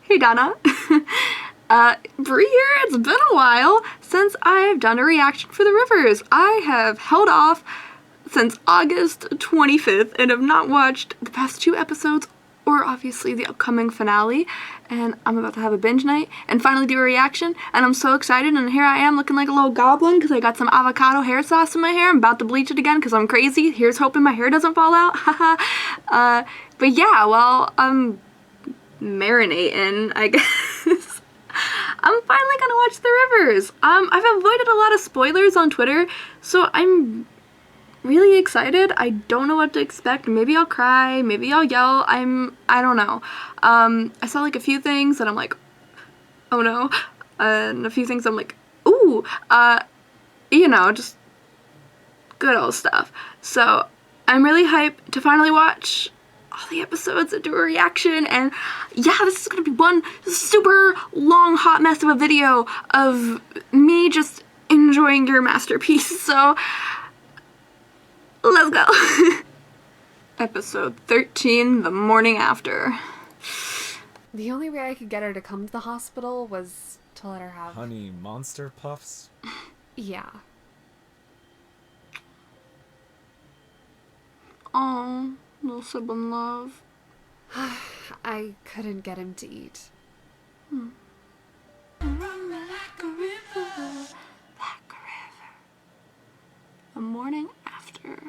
Hey Donna. Bree here. It's been a while since I've done a reaction for the Rivers. I have held off since August 25th and have not watched the past 2 episodes or obviously the upcoming finale, and I'm about to have a binge night and finally do a reaction, and I'm so excited. And here I am looking like a little goblin because I got some avocado hair sauce in my hair. I'm about to bleach it again because I'm crazy. Here's hoping my hair doesn't fall out. But yeah, well, I'm marinating, I guess. I'm finally gonna watch The Rivers. I've avoided a lot of spoilers on Twitter, so I'm really excited. I don't know what to expect. Maybe I'll cry, maybe I'll yell. I don't know. I saw like a few things and I'm like, oh no. And a few things I'm like, ooh. You know, just good old stuff. So I'm really hyped to finally watch all the episodes and do a reaction, and yeah, this is gonna be one super long hot mess of a video of me just enjoying your masterpiece, so let's go. Episode 13, the morning after. The only way I could get her to come to the hospital was to let her have... Honey monster puffs? Yeah. Aw, little sibling love. I couldn't get him to eat. Run like a river, like a river. The morning after.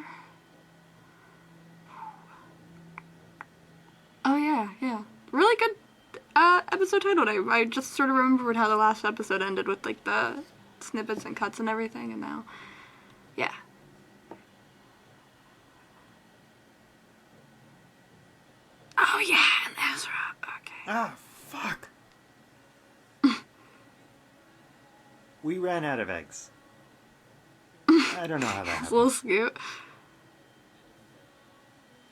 Oh yeah. Really good episode title. I just sort of remembered how the last episode ended with like the snippets and cuts and everything, and now, yeah. Oh yeah, and Ezra. Okay. Ah, fuck. We ran out of eggs. I don't know how that It's a happened. little scoot.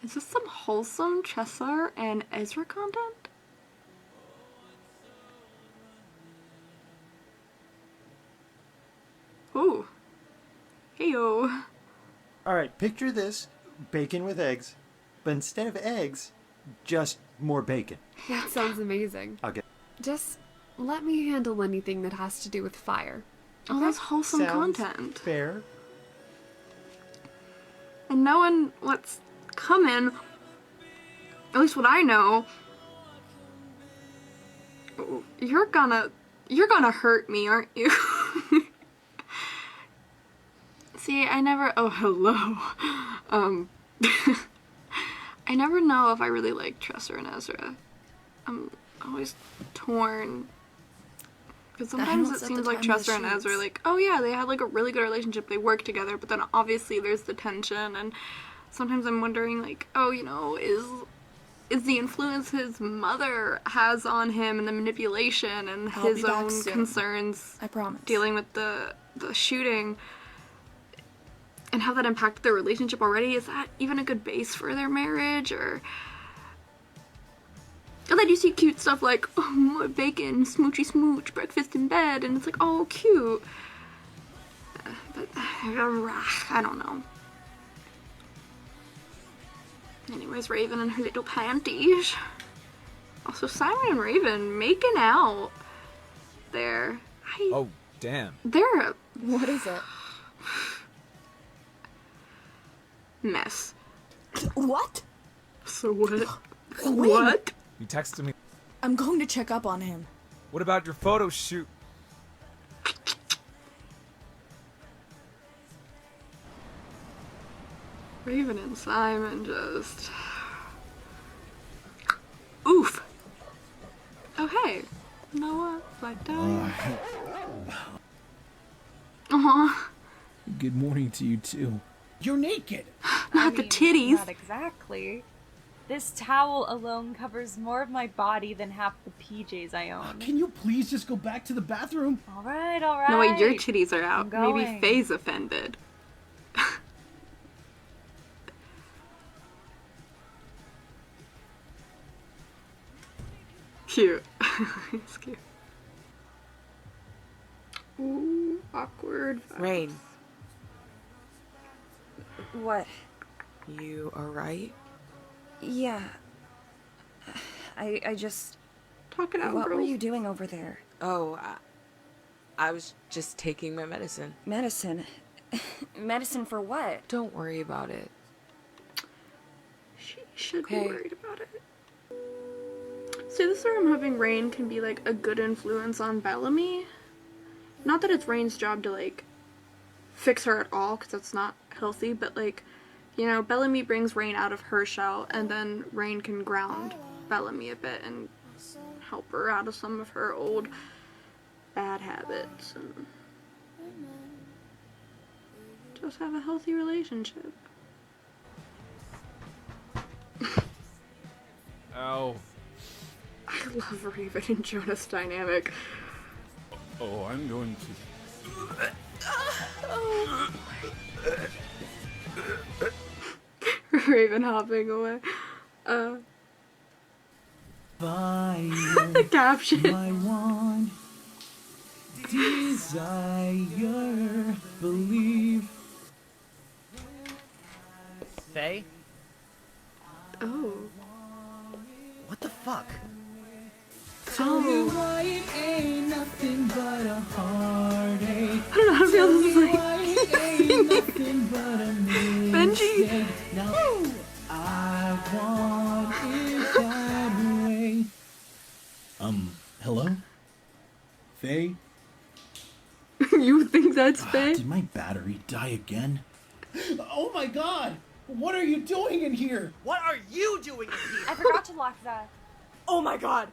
Is this some wholesome Chessar and Ezra content? Ooh. Heyo. Alright, picture this. Bacon with eggs. But instead of eggs, just more bacon. That sounds amazing. I'll get... Just let me handle anything that has to do with fire. Oh, that's wholesome Sounds content. fair. And knowing what's coming, at least what I know, you're gonna hurt me, aren't you? See, I never, oh hello, I never know if I really like Chessar and Ezra. I'm always torn. Because sometimes it seems like Chessar and Ezra, like, oh yeah, they had like a really good relationship, they work together, but then obviously there's the tension, and sometimes I'm wondering, like, oh, you know, is the influence his mother has on him and the manipulation and his own concerns, I promise, dealing with the shooting, and how that impacted their relationship already, is that even a good base for their marriage? Or... And then you see cute stuff like, oh, more bacon, smoochy smooch, breakfast in bed, and it's like, oh, cute. But, I don't know. Anyways, Raven and her little panties. Also, Simon and Raven making out there. Oh, damn. They're a What is it? mess. What? So what? Wait. What? You texted me. I'm going to check up on him. What about your photo shoot? Raven and Simon just... Oof. Oh, hey. Noah, Black Dye. Aw. Good morning to you too. You're naked. Not the titties. Not exactly. This towel alone covers more of my body than half the PJs I own. Can you please just go back to the bathroom? Alright. No, wait, your titties are out. I'm Maybe going. Faye's offended. Cute. It's cute. Ooh, awkward. Rain. What? You alright? Yeah. I just... Talk it out, What were girls. you doing over there? Oh, I was just taking my medicine. Medicine? Medicine for what? Don't worry about it. She should be Hey. worried about it. See, this is where I'm hoping Rain can be, like, a good influence on Bellamy. Not that it's Rain's job to, like, fix her at all, because that's not healthy, but, like, you know, Bellamy brings Rain out of her shell, and then Rain can ground Bellamy a bit and help her out of some of her old bad habits and just have a healthy relationship. Ow. I love Raven and Jonah's dynamic. Oh, I'm going to. Raven hopping away. Fire, The caption. my one desire, believe. Faye? Oh. What the fuck? Tell you why it ain't nothing but a heartache. I don't know how to feel this is like. Why it ain't nothing but a Benji. mistake. Now I want it that way. Hello? Faye? You think that's Faye? Did my battery die again? Oh my god! What are you doing in here? What are you doing in I here? forgot to lock that. Oh my god!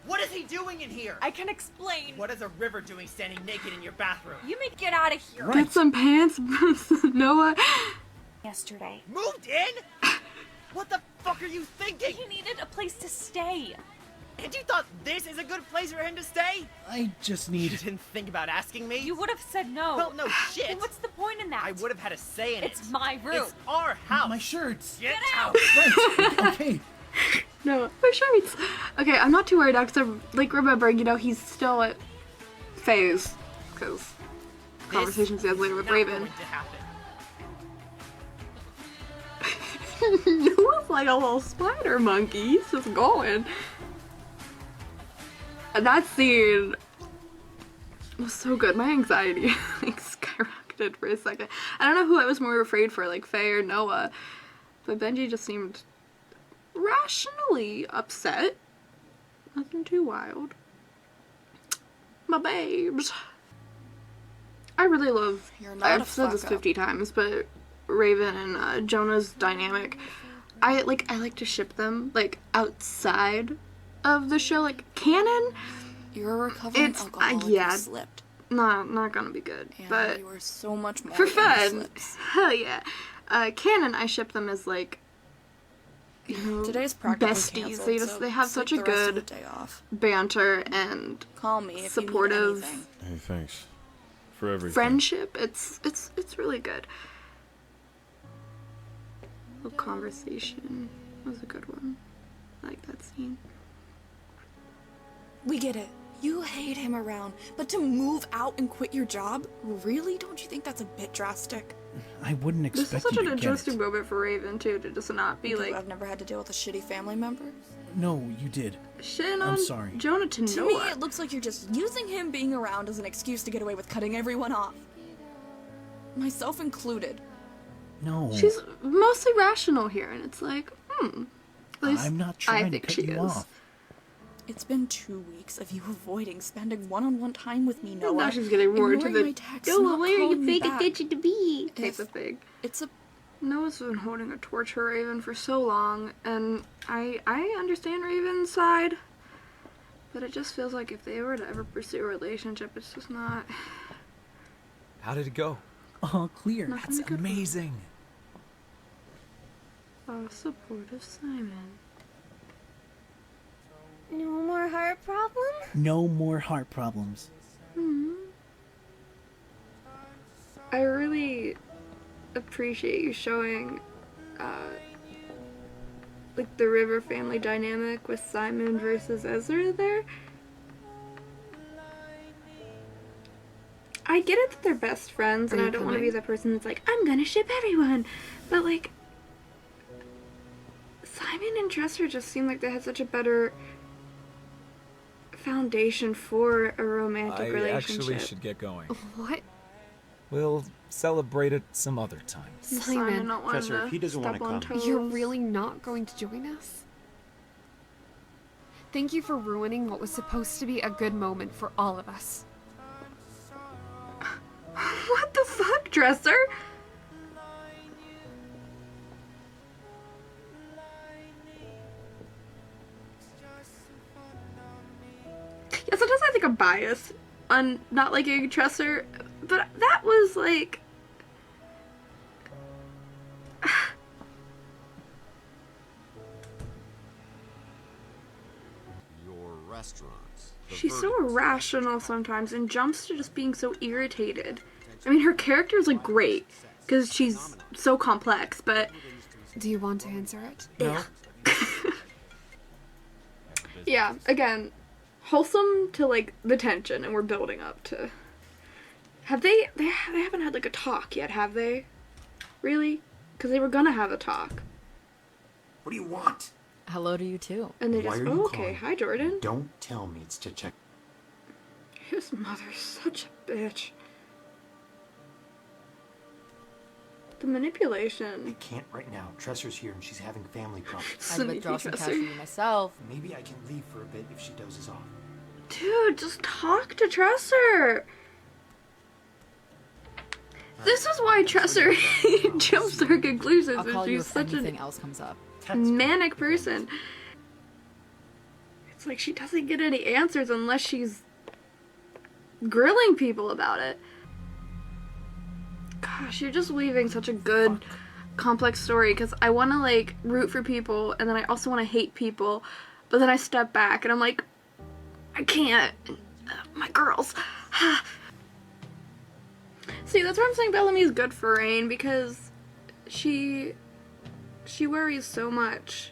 What is he doing in here? I can explain. What is a river doing standing naked in your bathroom? You may get out of here. Get some pants, Noah. Yesterday. Moved in? What the fuck are you thinking? He needed a place to stay. And you thought this is a good place for him to stay? I just You need... didn't think about asking me? You would have said no. Well, no shit. Then what's the point in that? I would have had a say in it. It's my room. It's our house. My shirts! Get out. Right, okay. No, my shirts. Okay, I'm not too worried now because I'm, like, remembering, you know, he's still at Faye's. Because conversations he has later with Not Raven. going to happen. Noah's like a little spider monkey. He's just going. And that scene was so good. My anxiety like skyrocketed for a second. I don't know who I was more afraid for, like Faye or Noah, but Benji just seemed rationally upset. Nothing too wild. My babes. I really love, You're not a I've said this fuck up. 50 times, but Raven and Jonah's dynamic, I like to ship them, like, outside of the show, like, canon, You're a recovering It's- alcoholic yeah. who slipped. not gonna be good, And but you were so much more for than your fun, slips. hell yeah. Canon, I ship them as, like, you know, Today's practically besties. canceled, They have take such a the rest of good the day off. banter and Call me if supportive you need anything. Hey, thanks for everything. friendship. It's really good. The conversation was a good one. I like that scene. We get it. You hate him around, but to move out and quit your job? Really? Don't you think that's a bit drastic? I wouldn't This is expect such you an to get interesting it. moment for Raven too, to just not be like I've never had to deal with a shitty family member. No, you did. shitting I'm on sorry. Jonah to To me, Noah. it looks like you're just using him being around as an excuse to get away with cutting everyone off. Myself included. No. She's mostly rational here, and it's like, At least I'm not I trying to think cut she you is. off. It's been 2 weeks of you avoiding spending one-on-one time with me, Noah. Now she's getting more into ignoring the my texts, "Go not where you calling me think back. attention to be" type If- of thing. It's a Noah's been holding a torch for Raven for so long, and I understand Raven's side, but it just feels like if they were to ever pursue a relationship, it's just not. How did it go? All clear. Not That's gonna be good. amazing. Oh, supportive Simon. No more heart problems? No more heart problems. I really appreciate you showing, like, the River family dynamic with Simon versus Ezra there. I get it that they're best friends, and Are I you don't want to be coming? that person that's like, I'm gonna ship everyone, but, like, Simon and Dresser just seem like they had such a better foundation for a romantic I relationship. actually should get going. What? We'll celebrate it some other time. Simon, not wanting Professor, if he doesn't step wanna on come- toes. you're really not going to join us? Thank you for ruining what was supposed to be a good moment for all of us. What the fuck, Dresser? Yeah, sometimes I think I'm biased on not liking Dresser, but that was like... Your restaurants. She's so irrational sometimes and jumps to just being so irritated. I mean, her character is like great because she's so complex, but Do you want to answer it? No. yeah, again, wholesome to like the tension, and we're building up to. Have they haven't had like a talk yet, have they? Really? Because they were gonna have a talk, What do you want? Hello to you too. and they Why just are you okay. calling? Hi, Jordan. Don't tell me it's to check. His mother's such a bitch. The manipulation. Can't right now. Tresser's here and she's having family problems. I'd Sneaky withdraw some cash Dresser. for you myself. Maybe I can leave for a bit if she dozes off. Dude, just talk to Tresser. This is why Tresser jumps to her conclusions, I'll and call you she's if such anything a else comes up. manic person. It's like she doesn't get any answers unless she's grilling people about it. Gosh, you're just weaving such a good, complex story, because I want to, like, root for people, and then I also want to hate people, but then I step back, and I'm like, I can't. My girls. See, that's why I'm saying Bellamy is good for Rain, because she worries so much,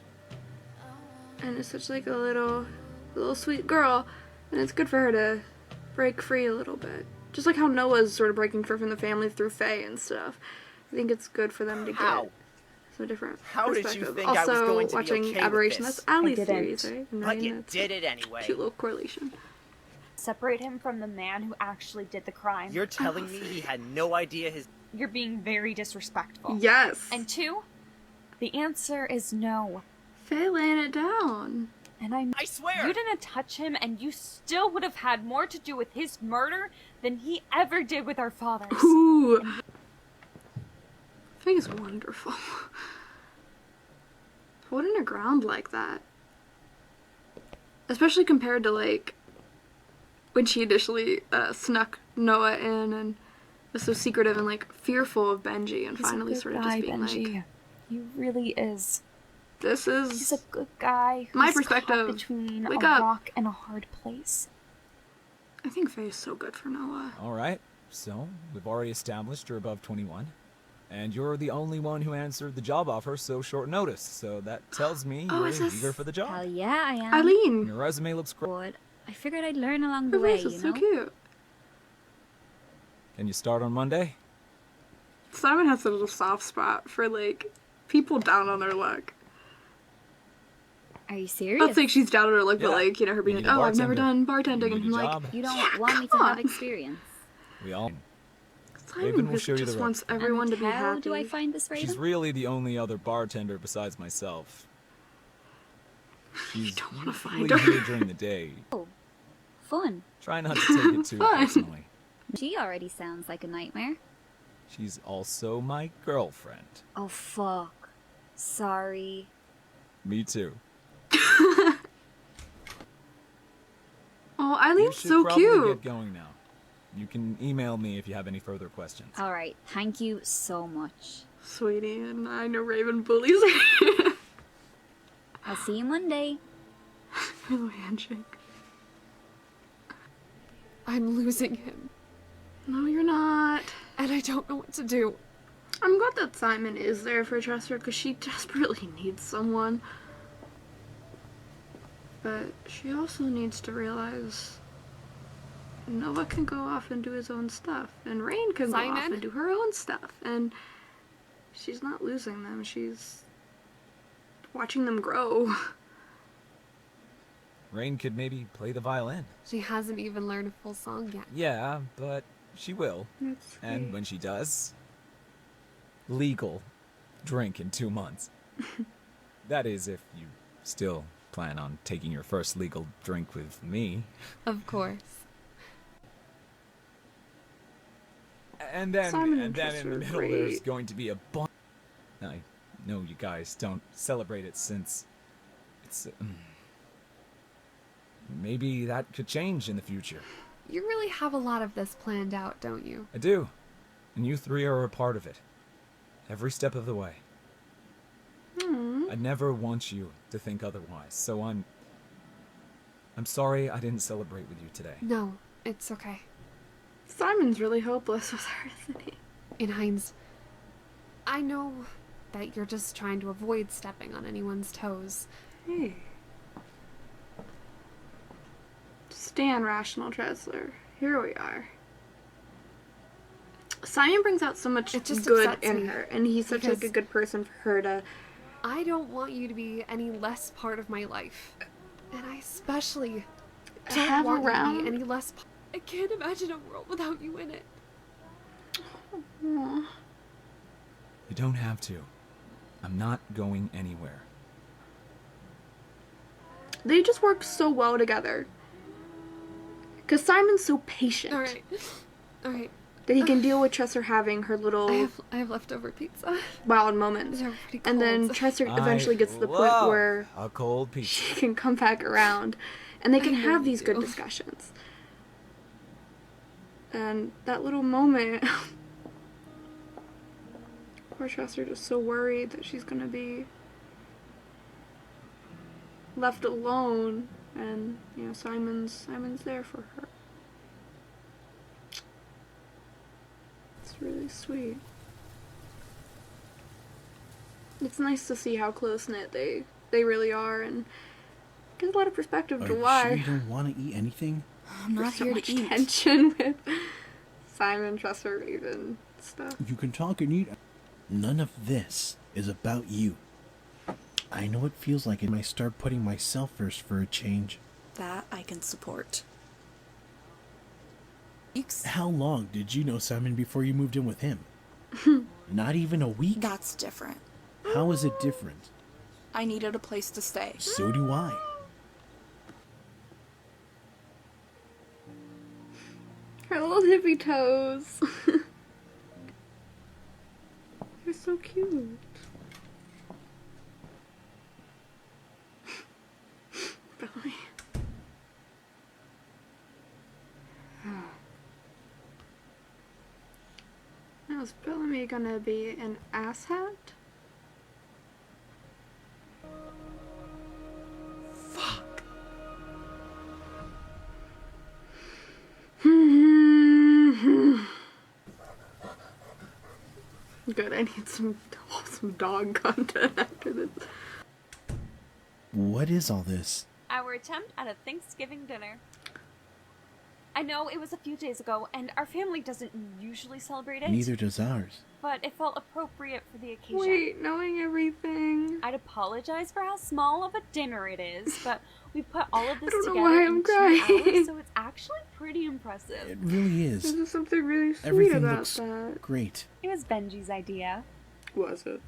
and is such, like, a little sweet girl, and it's good for her to break free a little bit. Just like how Noah's sort of breaking free from the family through Faye and stuff. I think it's good for them to get some different How did you perspective. think I was also, going to be watching okay with Aberration, this? that's Allie's I didn't. theories, right? And But Ryan, you that's did it anyway. a cute little correlation. Separate him from the man who actually did the crime. You're telling me he had no idea his... You're being very disrespectful. Yes. And two, the answer is no. Faye laying it down. And I swear! You didn't touch him, and you still would have had more to do with his murder than he ever did with our father's. Ooh. Faye is wonderful. Holding her ground like that. Especially compared to, like, when she initially snuck Noah in and was so secretive and, like, fearful of Benji, and He's finally a good sort of guy, just being Benji. like, He really is. this is He's a good guy. my who's perspective. Caught between Wake a up. rock and a hard place. I think Faye is so good for Noah. Alright, so we've already established you're above 21. And you're the only one who answered the job offer so short notice, so that tells me Oh, you're is this- eager for the job. Hell yeah, I am. Eileen. Your resume looks great. Good. I figured I'd learn along Her the way, voice you is know? so cute. Can you start on Monday? Simon has a little soft spot for, like, people down on their luck. Are you serious? Not saying she's down on her luck, but, Yeah. like, you know, her being You like, need a oh, I've never done bartender. bartending. You And need I'm a like, job. You don't yeah, want me to come have on. experience. We all. Simon Raven will just show you the ropes. wants everyone to be How happy. do I find this Raven? She's really the only other bartender besides myself. She's don't wanna find usually her. here during the day. Oh, fun. Try not to take it too Fun. personally. She already sounds like a nightmare. She's also my girlfriend. Oh, fuck. Sorry. Me too. Oh, You Eileen's should so probably cute. get going now. You can email me if you have any further questions. Alright, thank you so much. Sweetie, and I know Raven bullies her. I'll see you Monday. Little handshake. I'm losing him, No, you're not. and I don't know what to do. I'm glad that Simon is there for Chester, because she desperately needs someone. But she also needs to realize Noah can go off and do his own stuff, and Rain can go off Simon? and do her own stuff, and she's not losing them. She's watching them grow. Rain could maybe play the violin. She hasn't even learned a full song yet. Yeah, but she will. That's And sweet. when she does, legal drink in 2 months. That is, if you still plan on taking your first legal drink with me. Of course. And then, Simon and and then Tris in the are middle, great. there's going to be a bunch. I know you guys don't celebrate it since it's. Maybe that could change in the future. You really have a lot of this planned out, don't you? I do. And you three are a part of it. Every step of the way. I never want you to think otherwise, so I'm sorry I didn't celebrate with you today. No, it's okay. Simon's really hopeless with her, isn't he? In Hines, I know that you're just trying to avoid stepping on anyone's toes. Hey. Stan Rational Tressler. Here we are. Simon brings out so much It just good upsets in me her, and he's such because a good person for her to... I don't want you to be any less part of my life. And I especially don't have want you to around. be any less I can't imagine a world without you in it. Aw. You don't have to. I'm not going anywhere. They just work so well together. Because Simon's so patient. Alright. Alright. That he can deal with Tressor having her little I have leftover pizza. wild moments. They're pretty And then cold. Tressor eventually gets to the point love where a cold pizza. she can come back around. And they can I know have you these good do. discussions. And that little moment... Poor Tressor just so worried that she's gonna be left alone. And, you know, Simon's there for her. It's really sweet. It's nice to see how close-knit they really are, and gives a lot of perspective Are to you why sure you don't want to eat anything? I'm not there's so here much to eat. tension with Simon, Tressor, Raven stuff. You can talk and eat. None of this is about you. I know it feels like it might start putting myself first for a change. That I can support. How long did you know Simon before you moved in with him? Not even a week? That's different. How is it different? I needed a place to stay. So do I. Her little hippie toes. They're so cute. Bellamy. Now, is Bellamy gonna be an asshat? Fuck. Good, I need some dog content after this. What is all this? Our attempt at a Thanksgiving dinner. I know it was a few days ago, and our family doesn't usually celebrate it. Neither does ours. But it felt appropriate for the occasion. Wait, knowing everything. I'd apologize for how small of a dinner it is, but we put all of this I don't know together why in I'm 2 crying. hours, so it's actually pretty impressive. It really is. There's something really sweet Everything about looks that. great. It was Benji's idea. Was it?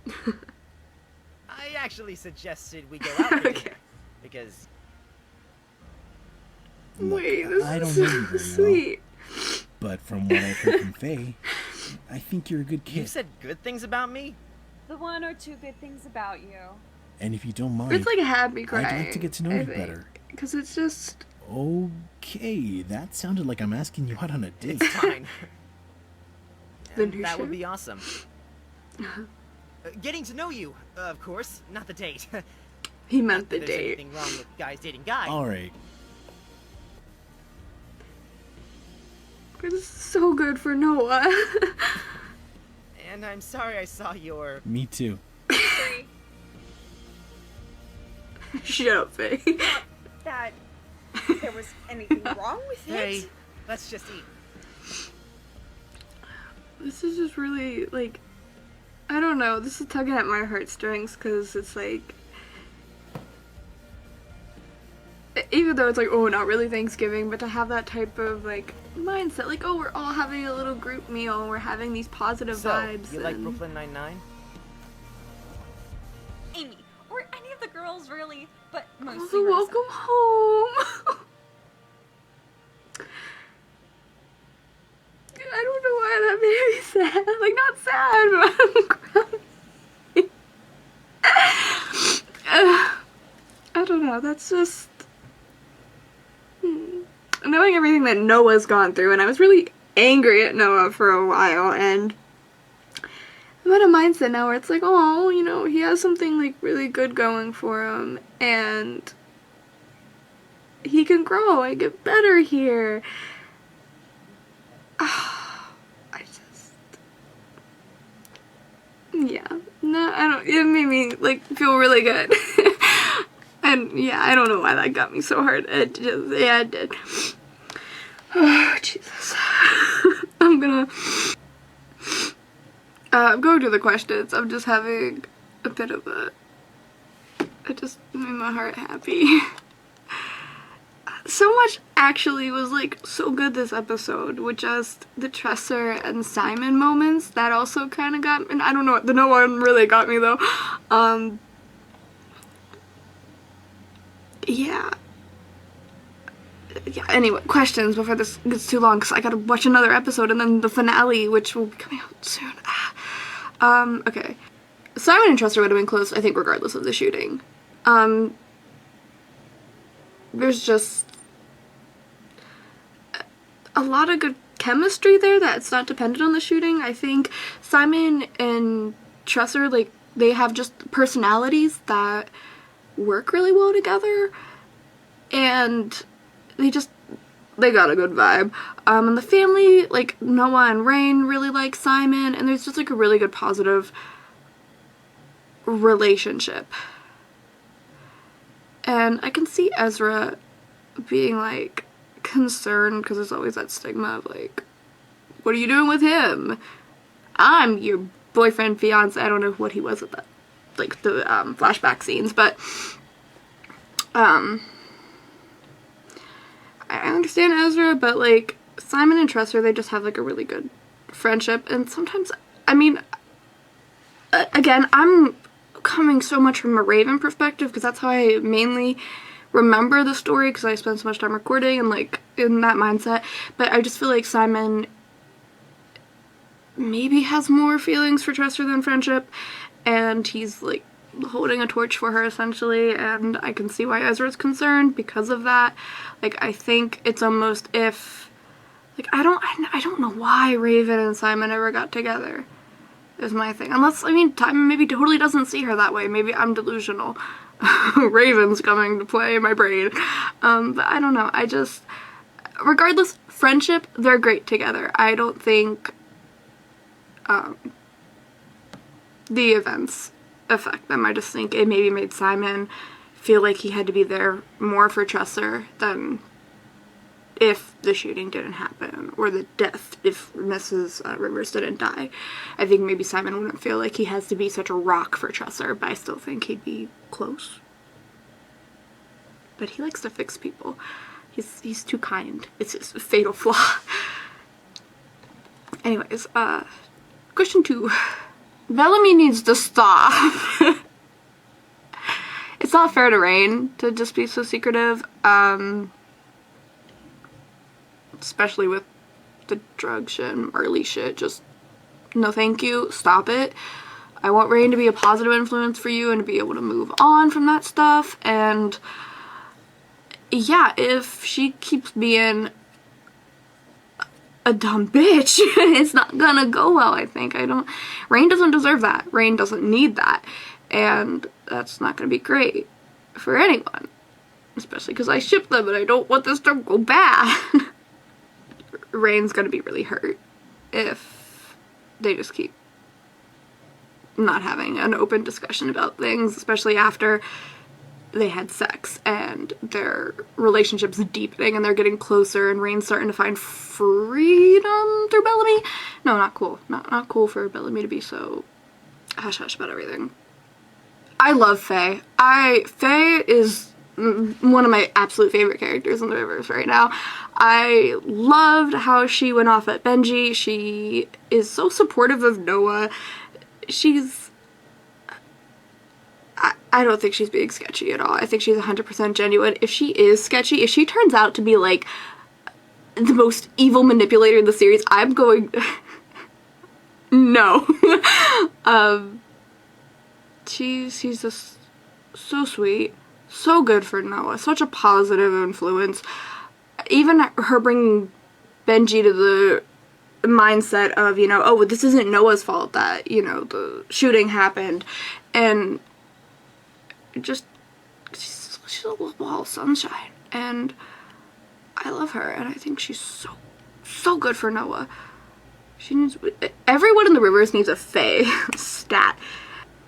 I actually suggested we go out for dinner because Look, Wait, this I don't is know so you very sweet. well, but from what I've heard from Faye, I think you're a good you kid. said good things about me. The 1 or 2 good things about you. And if you don't mind, It's like a happy cry. I'd like to get to know you better. Because it's just... Okay, that sounded like I'm asking you out on a date. It's fine. Then And you that would should. be awesome. Getting to know you, of course, not the date. He meant the There's date. anything wrong with guys dating guys. Alright. This is so good for Noah. And I'm sorry I saw your... Me too. Shut up, Faye. That there was anything wrong with Hey, it? let's just eat. This is just really, like... I don't know. This is tugging at my heartstrings because it's like... even though it's like, oh, not really Thanksgiving, but to have that type of like mindset, like, oh, we're all having a little group meal, and we're having these positive vibes. You like Brooklyn Nine-Nine? Amy, or any of the girls, really, but mostly Also, Rosa. welcome home. I don't know why that made me sad. Like, not sad, but I'm crying. I don't know, that's just... knowing everything that Noah's gone through, and I was really angry at Noah for a while, and I'm at a mindset now where it's like, oh, you know, he has something, like, really good going for him, and he can grow and get better here. Yeah, no, I don't, it made me, like, feel really good. And, yeah, I don't know why that got me so hard. It just, yeah, it did. Oh, Jesus. I'm going to the questions. I'm just having a bit of a, it just made my heart happy. So much actually was like so good this episode with just the Tresser and Simon moments. That also kind of got me, and I don't know, the no one really got me though. Yeah, anyway, questions before this gets too long, because I gotta watch another episode and then the finale, which will be coming out soon. Okay. Simon and Tresser would have been close, I think, regardless of the shooting. There's just a lot of good chemistry there that's not dependent on the shooting. I think Simon and Tresser, like, they have just personalities that work really well together, and they got a good vibe. And the family, like, Noah and Rain really like Simon, and there's just like a really good positive relationship. And I can see Ezra being like concerned, because there's always that stigma of like, what are you doing with him? I'm your boyfriend, fiance. I don't know what he was at that, like, the flashback scenes, but I understand Ezra, but like Simon and Tresser, they just have like a really good friendship. And sometimes, I mean, again, I'm coming so much from a Raven perspective, because that's how I mainly remember the story, because I spent so much time recording and like in that mindset. But I just feel like Simon maybe has more feelings for Tresser than friendship, and he's like holding a torch for her essentially, and I can see why Ezra's concerned because of that. Like, I think it's almost if, like, I don't know why Raven and Simon ever got together, is my thing. Unless, I mean, Simon maybe totally doesn't see her that way. Maybe I'm delusional. Raven's coming to play my brain. But I don't know. I just, regardless, friendship, they're great together. I don't think the events affect them. I just think it maybe made Simon feel like he had to be there more for Tresser than if the shooting didn't happen, or the death if Mrs. Rivers didn't die. I think maybe Simon wouldn't feel like he has to be such a rock for Tresser, but I still think he'd be close. But he likes to fix people. He's too kind. It's his fatal flaw. Anyways, question 2. Bellamy needs to stop. It's not fair to Rain to just be so secretive, especially with the drug shit and Marley shit. Just, no thank you, stop it. I want Rain to be a positive influence for you and to be able to move on from that stuff. And yeah, if she keeps being a dumb bitch, it's not gonna go well, I think. Rain doesn't deserve that. Rain doesn't need that. And that's not gonna be great for anyone. Especially because I ship them and I don't want this to go bad. Rain's gonna be really hurt if they just keep not having an open discussion about things, especially after they had sex and their relationship's deepening and they're getting closer and Rain's starting to find freedom through Bellamy. No, not cool. Not cool for Bellamy to be so hush-hush about everything. I love Faye. Faye is one of my absolute favorite characters in the Rivers right now. I loved how she went off at Benji. She is so supportive of Noah. I don't think she's being sketchy at all. I think she's 100% genuine. If she is sketchy, if she turns out to be like the most evil manipulator in the series, I'm going no. She's just so sweet, so good for Noah, such a positive influence. Even her bringing Benji to the mindset of, you know, oh, this isn't Noah's fault that, you know, the shooting happened, and just she's a little ball of sunshine, and I love her, and I think she's so good for Noah. She needs, everyone in the Rivers needs a Faye stat.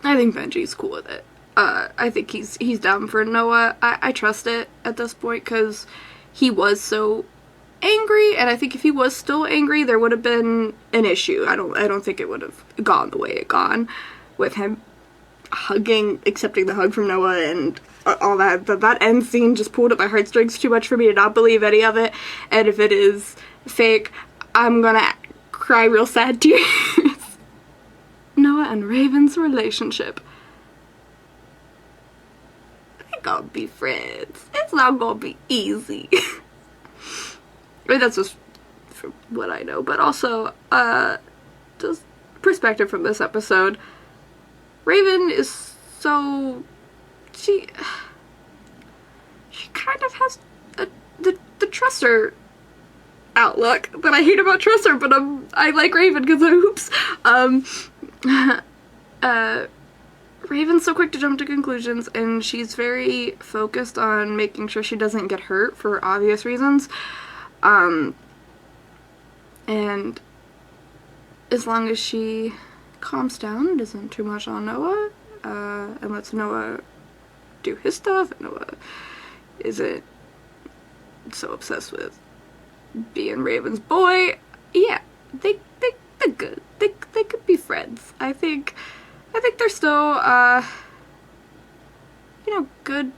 I think Benji's cool with it. I think he's down for Noah. I trust it at this point because he was so angry, and I think if he was still angry, there would have been an issue. I don't think it would have gone the way it gone with him accepting the hug from Noah and all that. That end scene just pulled at my heartstrings too much for me to not believe any of it. And if it is fake, I'm gonna cry real sad tears. Noah and Raven's relationship. They're gonna be friends. It's not gonna be easy. I mean, that's just from what I know, but also, just perspective from this episode. Raven is so, she kind of has the Trusser outlook that I hate about Trusser, but I like Raven because of oops. Raven's so quick to jump to conclusions, and she's very focused on making sure she doesn't get hurt for obvious reasons. And as long as she calms down and isn't too much on Noah, and lets Noah do his stuff, and Noah isn't so obsessed with being Raven's boy, yeah, they're good. They could be friends. I think they're still, you know, good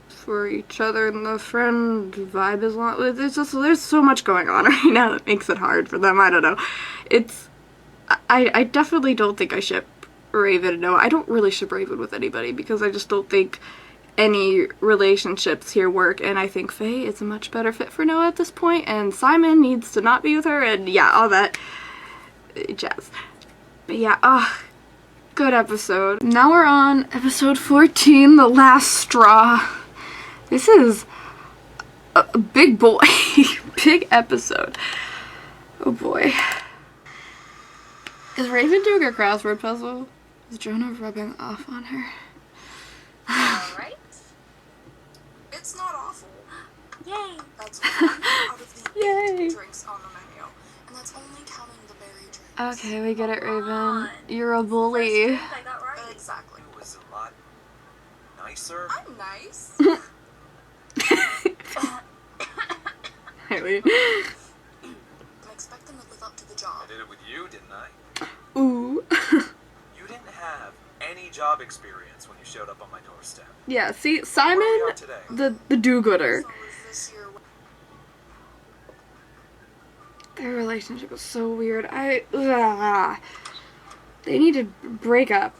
for each other, and the friend vibe is not, there's so much going on right now that makes it hard for them. I don't know. I definitely don't think I ship Raven and Noah. I don't really ship Raven with anybody because I just don't think any relationships here work, and I think Faye is a much better fit for Noah at this point, and Simon needs to not be with her, and yeah, all that jazz. But yeah, good episode. Now we're on episode 14, The Last Straw. This is a big boy, big episode. Oh boy. Is Raven doing her crossword puzzle? Is Jonah rubbing off on her? Alright. It's not awful. Yay! That's one out of the 8 drinks on the menu. And that's only counting the berry drinks. Okay, we get it, Raven. You're a bully. I got right. Exactly. It was a lot nicer. I'm nice. Haley. I expect them to live up to the job. I did it with you, didn't I? Ooh. You didn't have any job experience when you showed up on my doorstep. Yeah, see, Simon, the do-gooder. Their relationship is so weird. They need to break up.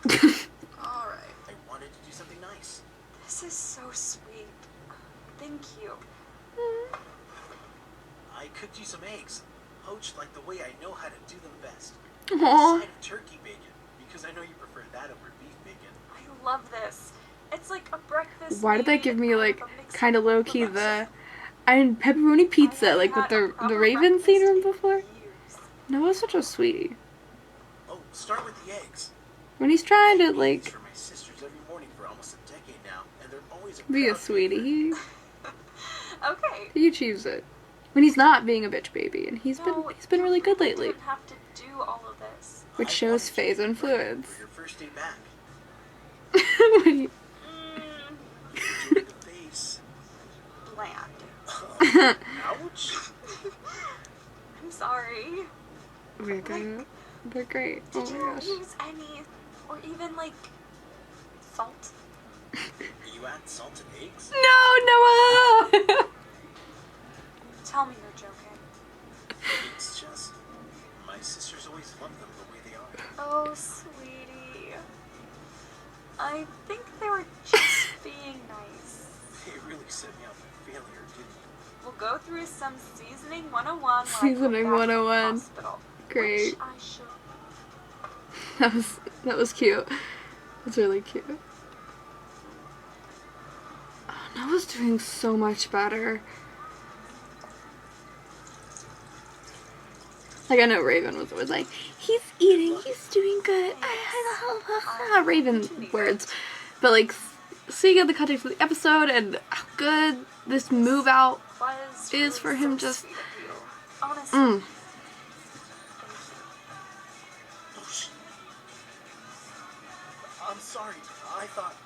Alright. I wanted to do something nice. This is so sweet. Thank you. I cooked you some eggs, poached like the way I know how to do them best. Aww. A side of turkey bacon, because I know you prefer that over beef bacon. I love this. It's like a breakfast. Why did they give me, like, kind of low-key and pepperoni pizza, like with the Raven scene room before? Noah's such a sweetie. Oh, start with the eggs. When he's trying to, like, For my sisters every morning for almost a decade now, and they're always be a sweetie, Okay. he achieves it. When he's not being a bitch baby, and he's been really good lately. You don't have to do all of this. Which shows Faye's influence. For your first day back. When he- Enjoy the face. Bland. Ouch. I'm sorry. We're good. They're great. Oh Did my you gosh. use any, or even like, salt? You You add salted eggs? No, Noah! Tell me you're joking. It's just my sisters always loved them the way they are. Oh, sweetie. I think they were just being nice. They really set me up for failure, didn't you? We'll go through some seasoning 101. Seasoning 101. Great. Which I should. That was cute. That's really cute. Oh, Noah's doing so much better. Like, I know Raven was always like, he's eating, he's doing good. Raven words. But, like, seeing in the context of the episode and how good this move out is for him, just. Honestly. I'm sorry. I thought.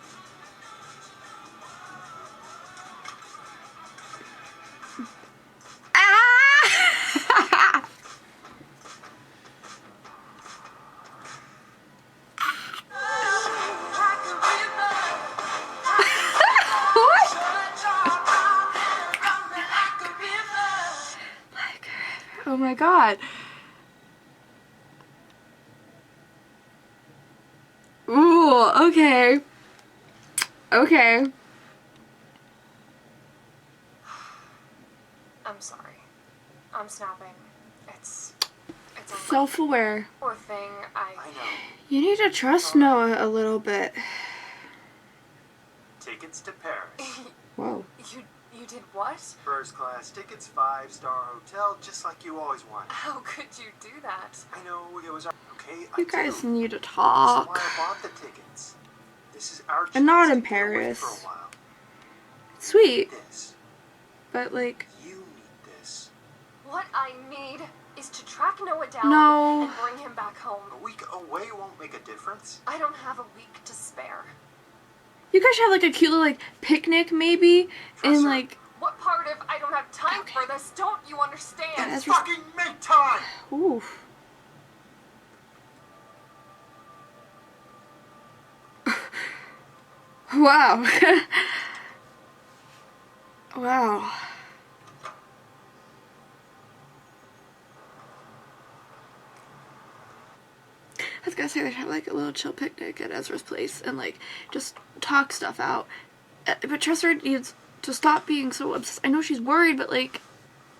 Oh my god. Ooh, okay. Okay. I'm sorry. I'm snapping. It's Self-aware. poor thing. I know. You need to trust Noah a little bit. Tickets to Paris. Whoa. You did what? First class tickets, 5-star hotel, just like you always wanted. How could you do that? I know it was okay. You guys need to This is talk. why I bought the tickets. This is our And not chance in to get away Paris. for a while. Sweet. This. But, like. You need this. What I need is to track Noah down No. and bring him back home. A week away won't make a difference. I don't have a week to spare. You guys should have, like, a cute little, like, picnic, maybe? And, like. What part of I don't have time for this don't you understand? That's fucking make time! Oof. Wow. Wow. I was gonna say they should have like a little chill picnic at Ezra's place and like just talk stuff out. But Tressa needs to stop being so obsessed. I know she's worried, but like,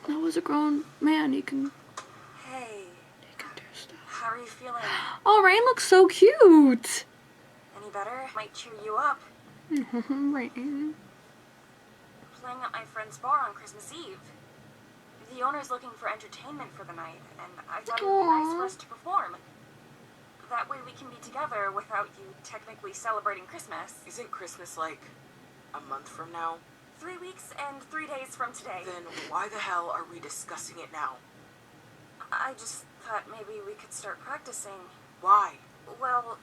Noah's a grown man. He can. Hey. He can do stuff. How are you feeling? Oh, Rain looks so cute. Any better? Might cheer you up. Rain. Playing at my friend's bar on Christmas Eve. The owner's looking for entertainment for the night, and I thought it would be nice for us to perform. That way we can be together without you technically celebrating Christmas. Isn't Christmas like a month from now? 3 weeks and 3 days from today. Then why the hell are we discussing it now? I just thought maybe we could start practicing. Why? Well,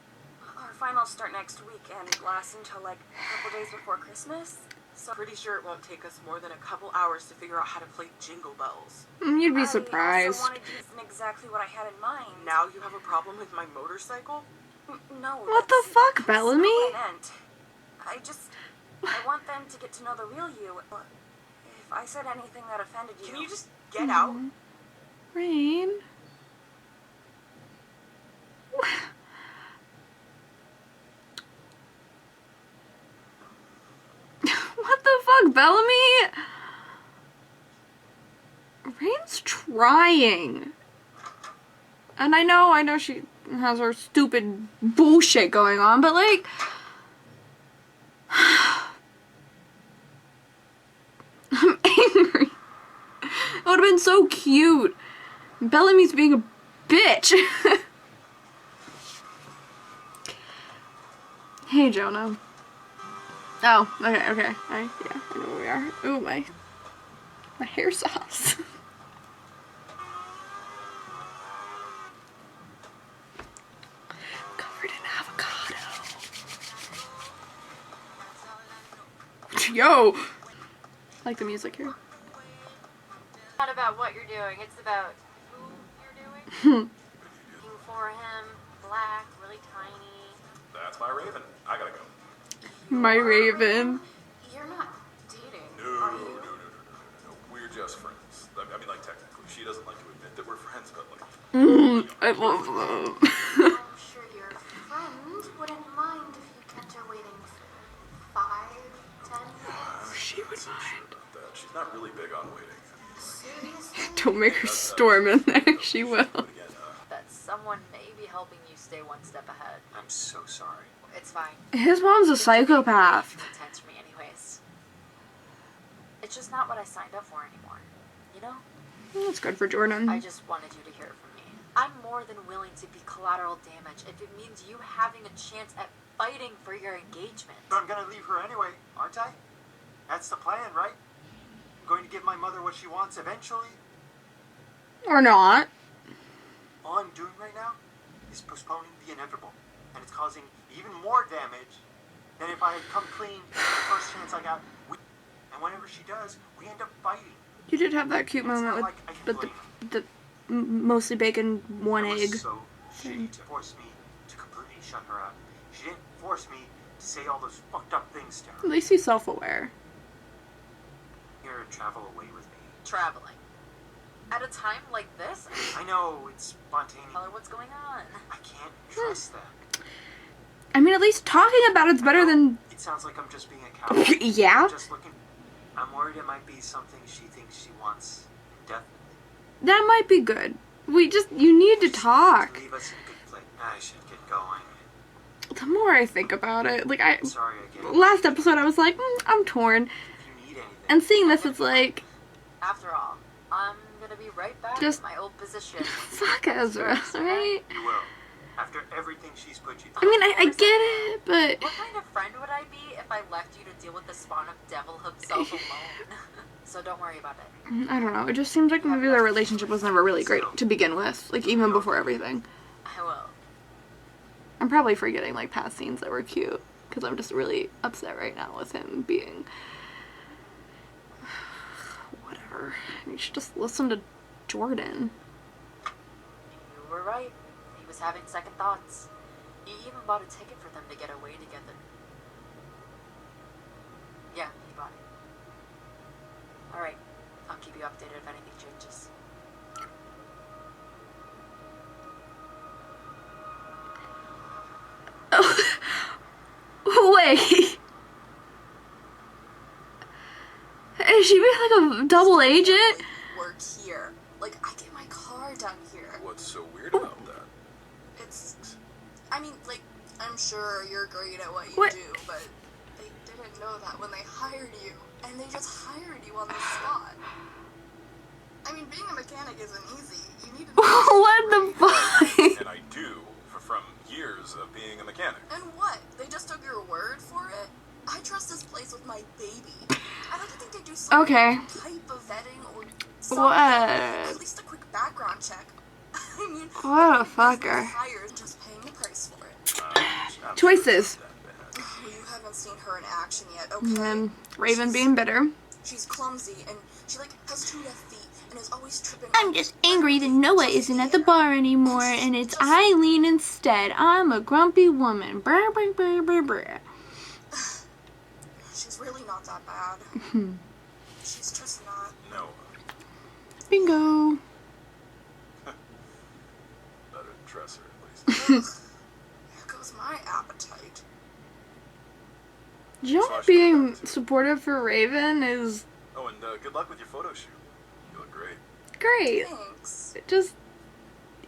our finals start next week and last until like a couple days before Christmas. So pretty sure it won't take us more than a couple hours to figure out how to play Jingle Bells. You'd be I surprised. also wanted to use exactly what I had in mind. Now you have a problem with my motorcycle? No. What the fuck, that's Bellamy? not what I meant. I want them to get to know the real you. If I said anything that offended you... Can you just get out? Rain. What the fuck, Bellamy? Rain's trying. And I know she has her stupid bullshit going on, but like... I'm angry. It would have been so cute. Bellamy's being a bitch. Hey, Jonah. Oh, okay. I know where we are. Ooh, my hair sauce. Covered in avocado. Yo! I like the music here. Not about what you're doing, it's about who you're doing. Looking for him, black, really tiny. That's my Raven. I gotta go. My Raven. You're not dating, No, are no, you? no, no, no, no, no. We're just friends. I mean, like, technically. She doesn't like to admit that we're friends, but, like... I love that. I'm sure your friend wouldn't mind if you kept her waiting for 5, 10 minutes. She would mind. About that. She's not really big on waiting. Seriously? Don't make her storm in there. She will. That someone may be helping you stay one step ahead. I'm so sorry. It's fine. His mom's a psychopath. It's intense for me anyways. It's just not what I signed up for anymore. You know? That's good for Jordan. I just wanted you to hear it from me. I'm more than willing to be collateral damage if it means you having a chance at fighting for your engagement. But I'm gonna leave her anyway, aren't I? That's the plan, right? I'm going to give my mother what she wants eventually. Or not. All I'm doing right now is postponing the inevitable. And it's causing even more damage than if I had come clean the first chance I got. And whenever she does, we end up fighting. You did have that cute moment with the mostly bacon, one egg. So she didn't force me to completely shut her up. She didn't force me to say all those fucked up things to her. At least he's self-aware. Here and travel away with me. Traveling. At a time like this? I know, it's spontaneous. Tell her what's going on. I can't trust that. I mean, at least talking about it's better than... It sounds like I'm just being a coward. Yeah? Just looking. I'm worried it might be something she thinks she wants indefinitely. That might be good. You need to talk. Leave us in a good place. I should get going. The more I think about it, like Sorry again. last episode I was like, I'm torn. And seeing this, it's like... After all, I'm gonna be right back Just- in my old position. Fuck Ezra, right? You will. After everything she's put you I through. mean, I get it, but... What kind of friend would I be if I left you to deal with the spawn of devil himself alone? So don't worry about it. I don't know, it just seems like maybe their relationship was never really great to begin with. Like, even before everything. I will. I'm probably forgetting, like, past scenes that were cute. Because I'm just really upset right now with him being... Whatever. You should just listen to Jordan. You were right. He was having second thoughts. He even bought a ticket for them to get away together. Yeah, he bought it. Alright, I'll keep you updated if anything changes. Wait. Is she like a double agent? Work here. Like, I get my car done here. What's so weird about that? It's... I mean, like, I'm sure you're great at what you do, but they didn't know that when they hired you. And they just hired you on the spot. I mean, being a mechanic isn't easy. You need to know What the fuck? And I do, from years of being a mechanic. And what? They just took your word for it? I trust this place with my baby. I like to think they do some Okay. type of vetting or something. What? At least a quick background check. I mean, What a fucker. hired just paying the price for it. Choices. Oh, you haven't seen her in action yet, And okay? then Raven being bitter. She's clumsy and she like has 2 left feet and is always tripping. I'm just angry that Noah isn't at the bar anymore and it's Eileen instead. I'm a grumpy woman. Brr, brr, brr, brr, brr. She's really not that bad. She's just not. No. Bingo. Better than Tresser, at least. Here goes my appetite. Jonah being supportive for Raven is Oh, and good luck with your photo shoot. You look great. great. Thanks. Just,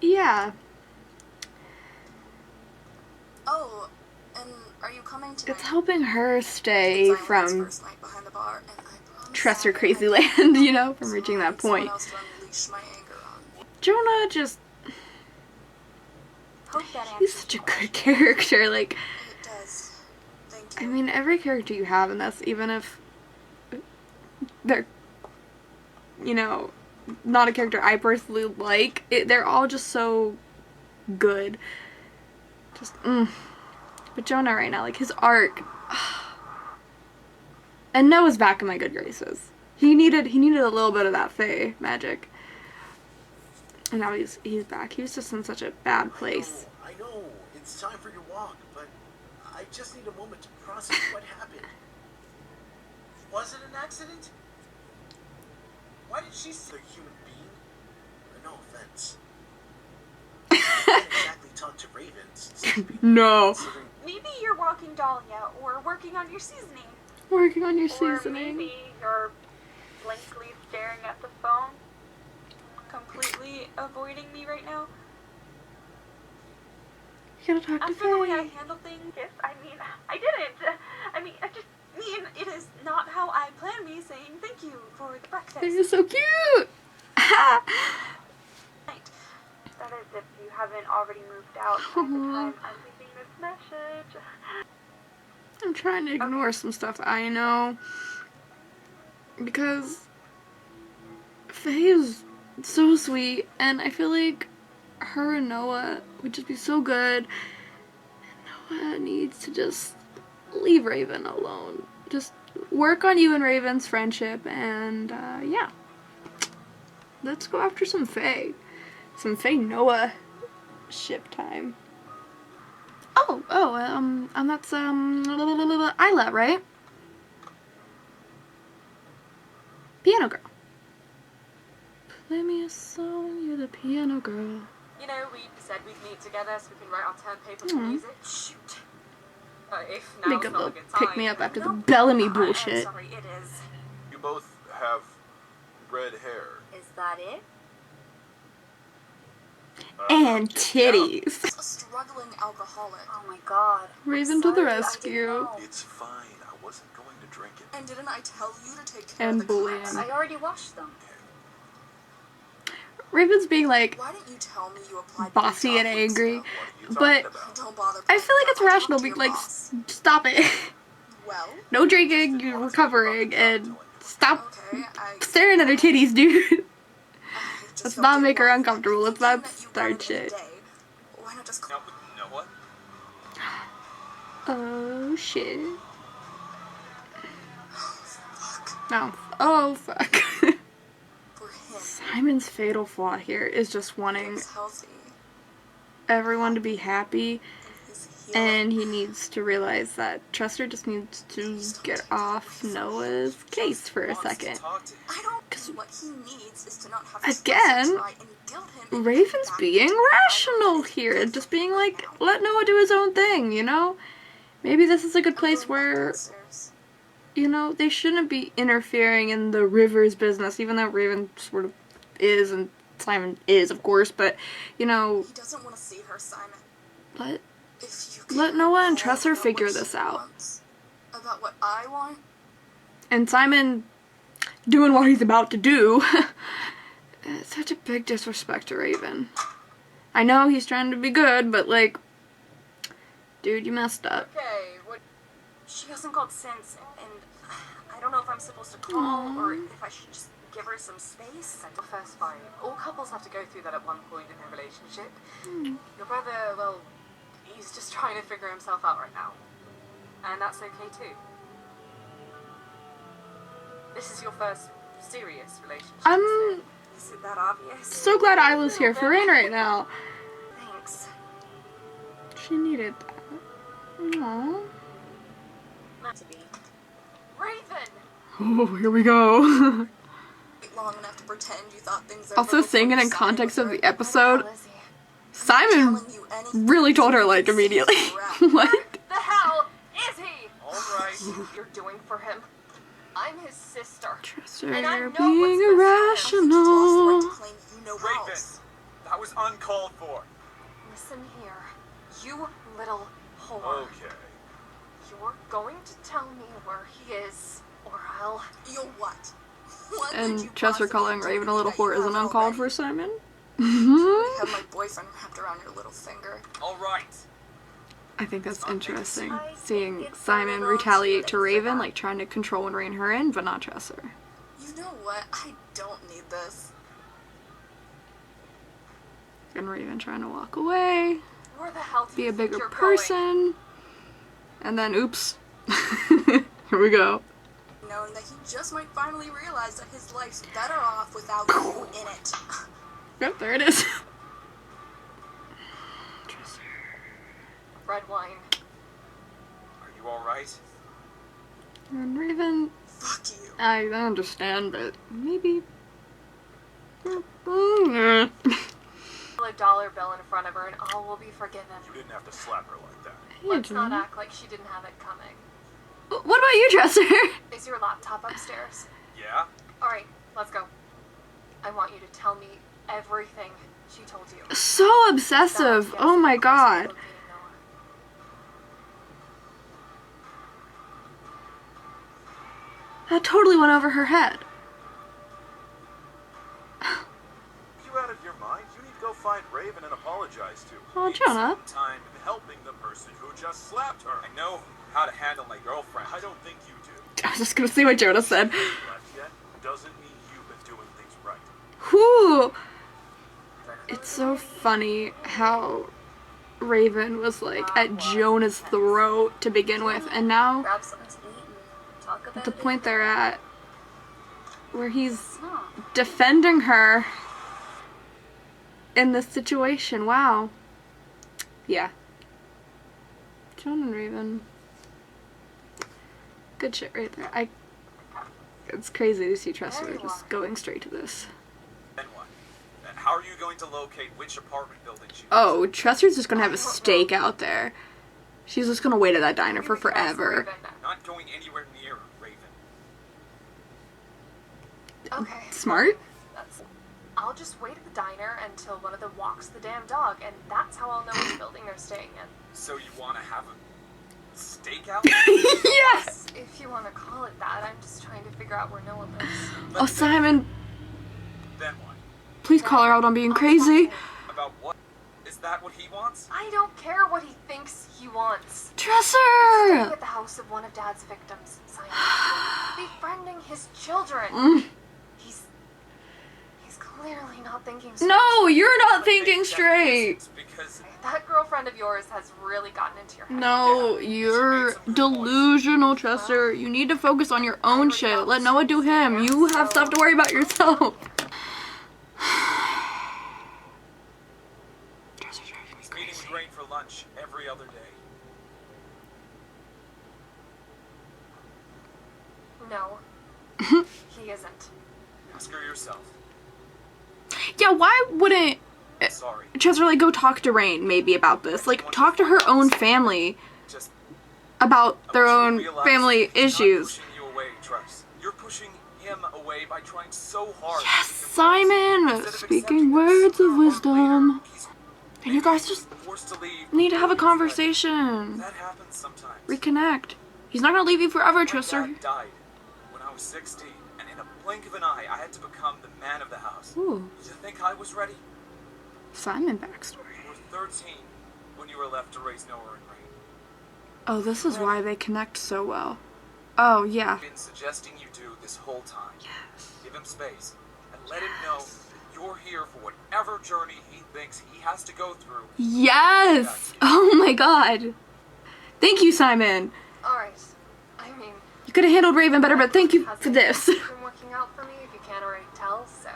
yeah. Oh, and are you coming tonight? It's helping her stay It's Eileen's from first night behind the bar, and I promise Tresser crazy land, you know, from reaching that point. someone else to unleash my anger on. Jonah just, Hope that he's such a good character. Like, It does. Thank I you. mean, every character you have in this, even if they're, you know, not a character I personally like, they're all just so good. Just, But Jonah right now, like, his arc. And Noah's back in my good graces. He needed a little bit of that Faye magic. And now he's back. He was just in such a bad place. I know. It's time for your walk, but I just need a moment to process what happened. Was it an accident? Why did she say a human being? No offense. I didn't exactly talk to ravens. No. Maybe you're walking Dahlia, or working on your seasoning. Working on your Or seasoning. maybe you're blankly staring at the phone, completely avoiding me right now. You gotta talk to After the way I Faye. handle things, yes, I mean, I didn't. I mean, I just mean it is not how I planned me saying thank you for the breakfast. Faye is so cute. That is, if you haven't already moved out by the time I'm leaving this message. I'm trying to ignore some stuff I know. Because Faye is so sweet, and I feel like her and Noah would just be so good. And Noah needs to just leave Raven alone. Just work on you and Raven's friendship, and yeah. Let's go after some Faye. Some Faye Noah ship time. And that's Isla, right? Piano girl. Play me a song, you're the piano girl. You know, we said we'd meet together so we can write our term paper for music. Shoot. If now's Make a not little a good time. pick me up after the Bellamy I'm bullshit. sorry, it is. You both have red hair. Is that it? And titties. A struggling alcoholic. Oh my god. Raven to the rescue. It's fine. I wasn't going to drink it. And didn't I tell you to take care And of the bullying. cups? I already washed them. Raven's being like Why didn't you tell me you applied bossy and angry, but Don't bother. I feel like it's rational being like, stop it. Well, No drinking, you're recovering, and stop okay, I staring at her titties, dude. just Let's felt not it make her right. uncomfortable. Let's Thinking not that you start wanted a shit. day. Why not just No, what? Oh shit. No. Oh fuck. for him? Simon's fatal flaw here is just wanting He's healthy. everyone to be happy, He's healing. and he needs to realize that Trester just needs to get off Noah's case for a second. I don't. What he needs is to not have to Again, try and guilt him into Raven's back being into the rational here, just being like, let Noah do his own thing, you know? Maybe this is a good place where, you know, they shouldn't be interfering in the River's business, even though Raven sort of is, and Simon is, of course, but, you know, He doesn't want to see her, Simon. let Noah and Trester figure this out. Wants about what I want. And Simon doing what he's about to do. It's such a big disrespect to Raven. I know he's trying to be good, but like, dude, you messed up. Okay, what? She hasn't called since, and I don't know if I'm supposed to call or if I should just give her some space. The first fight. All couples have to go through that at one point in their relationship. Your brother, well, he's just trying to figure himself out right now. And that's okay too. This is your first serious relationship. Is it that obvious? So glad Isla's here for Rain right now. Thanks. She needed that. Aww. Not to be. Raven! Oh, here we go. Long enough to pretend you thought things over Also, before saying it you in signed context with of her. the episode, Simon really told her, like, immediately. What? The hell is he? Alright. You're doing for him. I'm his sister. Trester, And I you're know being what's best for him. irrational. Raven, that was uncalled for. Listen here, you little whore. Okay. You're going to tell me where he is, or I'll... You'll what? And Trester calling Raven a little whore isn't uncalled for, Simon. You have my boyfriend wrapped around your little finger. Alright. I think that's interesting, seeing Simon retaliate to Raven, like trying to control and rein her in, but not Trester. You know what? I don't need this. And Raven trying to walk away, Where the hell do be you a think bigger you're person, and then oops. Here we go. Knowing that he just might finally realize that his life's better off without you in it. Yep, there it is. Red wine. right? And Raven, Fuck you. I understand, but maybe. A dollar bill in front of her and all will be forgiven. You didn't have to slap her like that. Let's not act like she didn't have it coming. What about you, Dresser? Is your laptop upstairs? Yeah? Alright, let's go. I want you to tell me everything she told you. So obsessive. Oh my god. That totally went over her head. You out of your mind? You need to go find Raven and apologize to. Oh, Jonah. Time helping the person who just slapped her. I know how to handle my girlfriend. I don't think you do. I was just gonna see what Jonah said. Left yet doesn't mean you've been doing things right. Whew. It's so funny how Raven was like at Jonah's throat to begin with, and now Grab something to eat and talk about the it. point they're at where he's defending her in this situation. Wow. Yeah. Jonah and Raven. Good shit right there. It's crazy to see Tressler just going straight to this. Then what? How are you going to locate which apartment building she Oh, Tressler's just gonna have a stake out there. She's just gonna wait at that diner for forever. Not going anywhere near Raven. Okay. Smart? I'll just wait at the diner until one of them walks the damn dog, and that's how I'll know which building they're staying in. So you want to have a stakeout? Yes! If you want to call it that, I'm just trying to figure out where Noah lives. Oh, Simon. Then what? Please call her out on being crazy. About what? Is that what he wants? I don't care what he thinks he wants. Dresser! Staying at the house of one of Dad's victims, Simon. Befriending his children. He's clearly not thinking straight. No, you're not thinking straight. That girlfriend of yours has really gotten into your head. No, you're delusional, Tressor. You need to focus on your own shit. Let Noah do him. You have stuff to worry about yourself. He's meeting with Rain for lunch every other day. No, he isn't. Ask her yourself. Yeah, why wouldn't Sorry. Tressor like go talk to Rain maybe about this? Like talk to her own family about their own family issues. You away, Tress. You're pushing him away by trying so hard. Yes, Simon! Speaking words of wisdom. And you guys just need to have a conversation. That happens sometimes. Reconnect. He's not gonna leave you forever, Tressor. My dad died when I was 16, and in a blink of an eye, I had to become the man of the house. Ooh. Did you think I was ready? Simon backstory. You were 13 when you were left to raise Noah and Rain. Oh, this is why they connect so well. Oh, yeah. I've been suggesting you do this whole time. Yes. Give him space, and let him know that you're here for whatever journey he thinks he has to go through. Yes! Oh my god. Thank you, Simon. Alright. I mean, You could have handled Raven better, but thank you for this. it's been working out for me if you can't already tell, so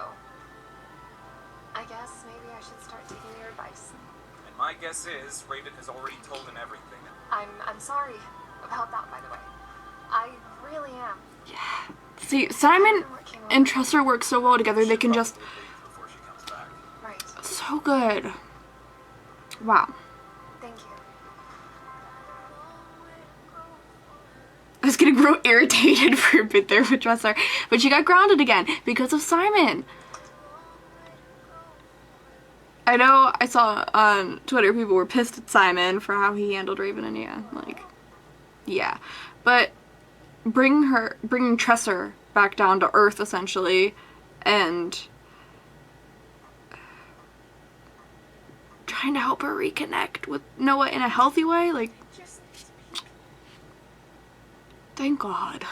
I guess maybe I should start taking your advice. And my guess is Raven has already told him everything. I'm sorry about that, by the way. I really am. See, Simon and Tressor work so well together, they can just... Right. So good. Wow. Thank you. I was getting real irritated for a bit there with Tressor, but she got grounded again because of Simon. I know I saw on Twitter people were pissed at Simon for how he handled Raven, and yeah. But bringing Tressor back down to earth, essentially, and trying to help her reconnect with Noah in a healthy way, like, thank God.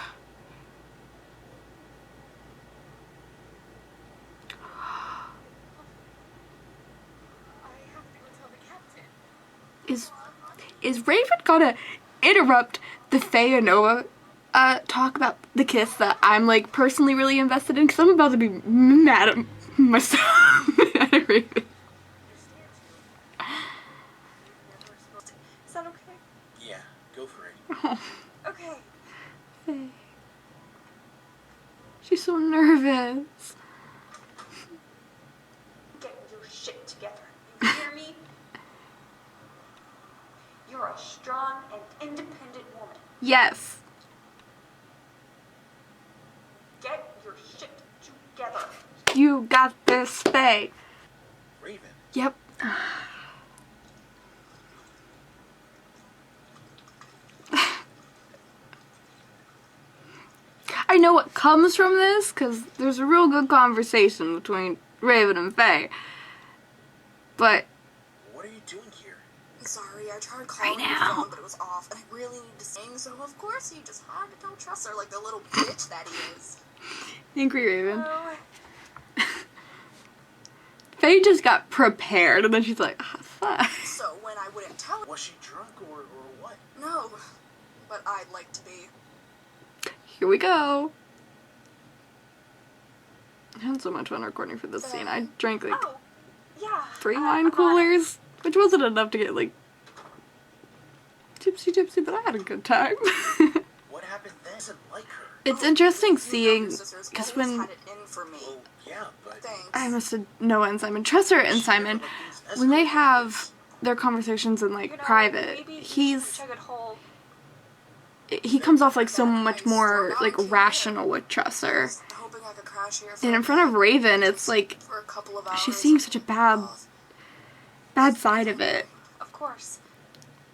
Is Raven gonna interrupt the Faye and Noah talk about the kiss that I'm like personally really invested in? Because I'm about to be mad at myself. Mad at Raven. Is that okay? Yeah, go for it. Okay. so nervous. Get your shit together. You hear me? You're a strong and independent woman. Yes. Get your shit together. You got this, Faye. Raven. Yep. I know what comes from this, because there's a real good conversation between Raven and Faye. But... What are you doing here? Sorry, I tried calling your phone, but it was off, and I really need to sing, so of course he just had to don't trust her like the little bitch that he is. Angry Raven. Faye just got prepared, and then she's like, ah, fuck. So when I wouldn't tell her... Was she drunk or what? No, but I'd like to be. Here we go. I had so much fun recording for this scene. I drank like 3 wine coolers, which wasn't enough to get like tipsy, but I had a good time. What happened then? I didn't like her. It's interesting seeing, because when I must have Noah and Simon trust her, and Simon, when they have their conversations in like private, he comes off like so much more like rational with Trusser. And in front of Raven, it's like she's seeing such a bad side of it. Of course.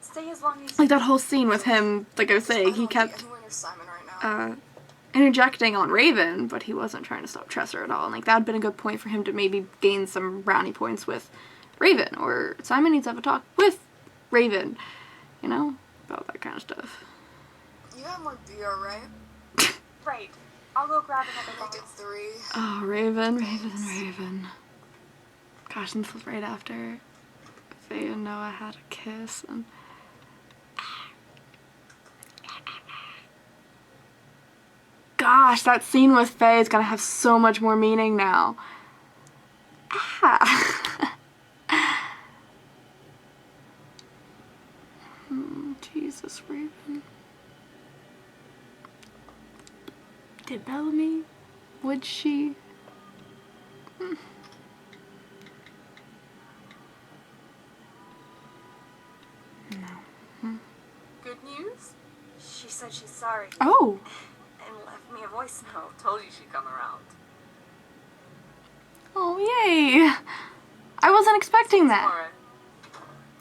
Stay as long as Like that whole scene with him, like I was saying, he kept interjecting on Raven, but he wasn't trying to stop Trusser at all. And like that had been a good point for him to maybe gain some brownie points with Raven, or Simon needs to have a talk with Raven, you know, about that kind of stuff. You have more beer, right? Right. I'll go grab another bottle. 3. Oh, Raven. Gosh, and this was right after Faye and Noah had a kiss, and gosh, that scene with Faye is gonna have so much more meaning now. Jesus, Raven. Did Bellamy? Would she? No. Good news? She said she's sorry. Oh. And left me a voice note. Told you she'd come around. Oh, yay. I wasn't expecting that.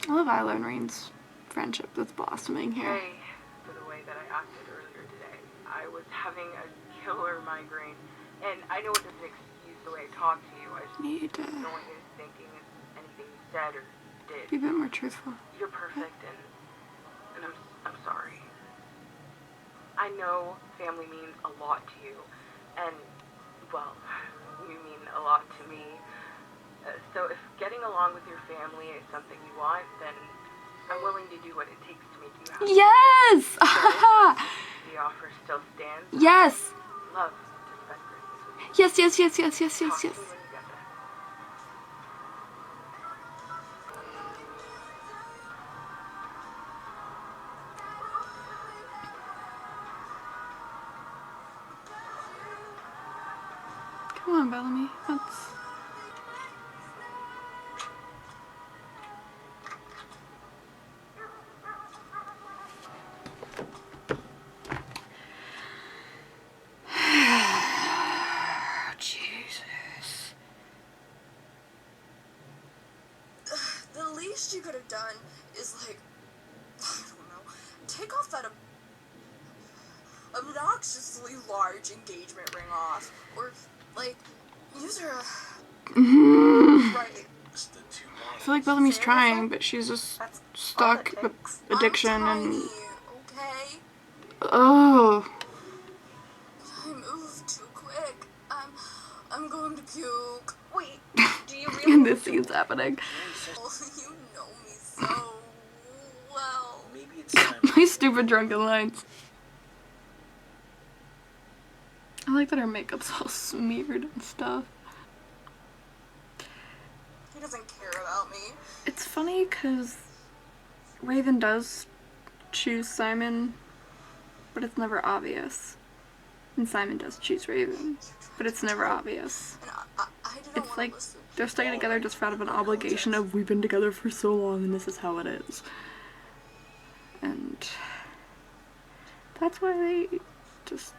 I love Isla and Rain's friendship that's blossoming here. Hey, for the way that I acted earlier today. I was having a killer migraine, and I know it doesn't excuse the way I talk to you. I just need to don't want you thinking it's anything you said or did. be a bit more truthful. You're perfect, and I'm sorry. I know family means a lot to you, and, well, you mean a lot to me. So if getting along with your family is something you want, then I'm willing to do what it takes to make you happy. Yes! The offer still stands. Yes! Love to spend Christmas with you. Yes. Talk to me when you get there. Come on, Bellamy. Let's... Jesus. The least you could have done is like, I don't know, take off that obnoxiously large engagement ring off, or like use her. Right. I feel like Bellamy's trying, but she's just stuck with addiction and... Okay. Oh. I moved too quick. I'm going to puke. Wait, do you really? And this scene's happening. You know me so well. Maybe it's time. My stupid drunken lines. I like that her makeup's all smeared and stuff. He doesn't care about me. It's funny because Raven does choose Simon, but it's never obvious. And Simon does choose Raven, but it's never obvious. It's like they're staying together just out of an obligation of we've been together for so long and this is how it is. And that's why they just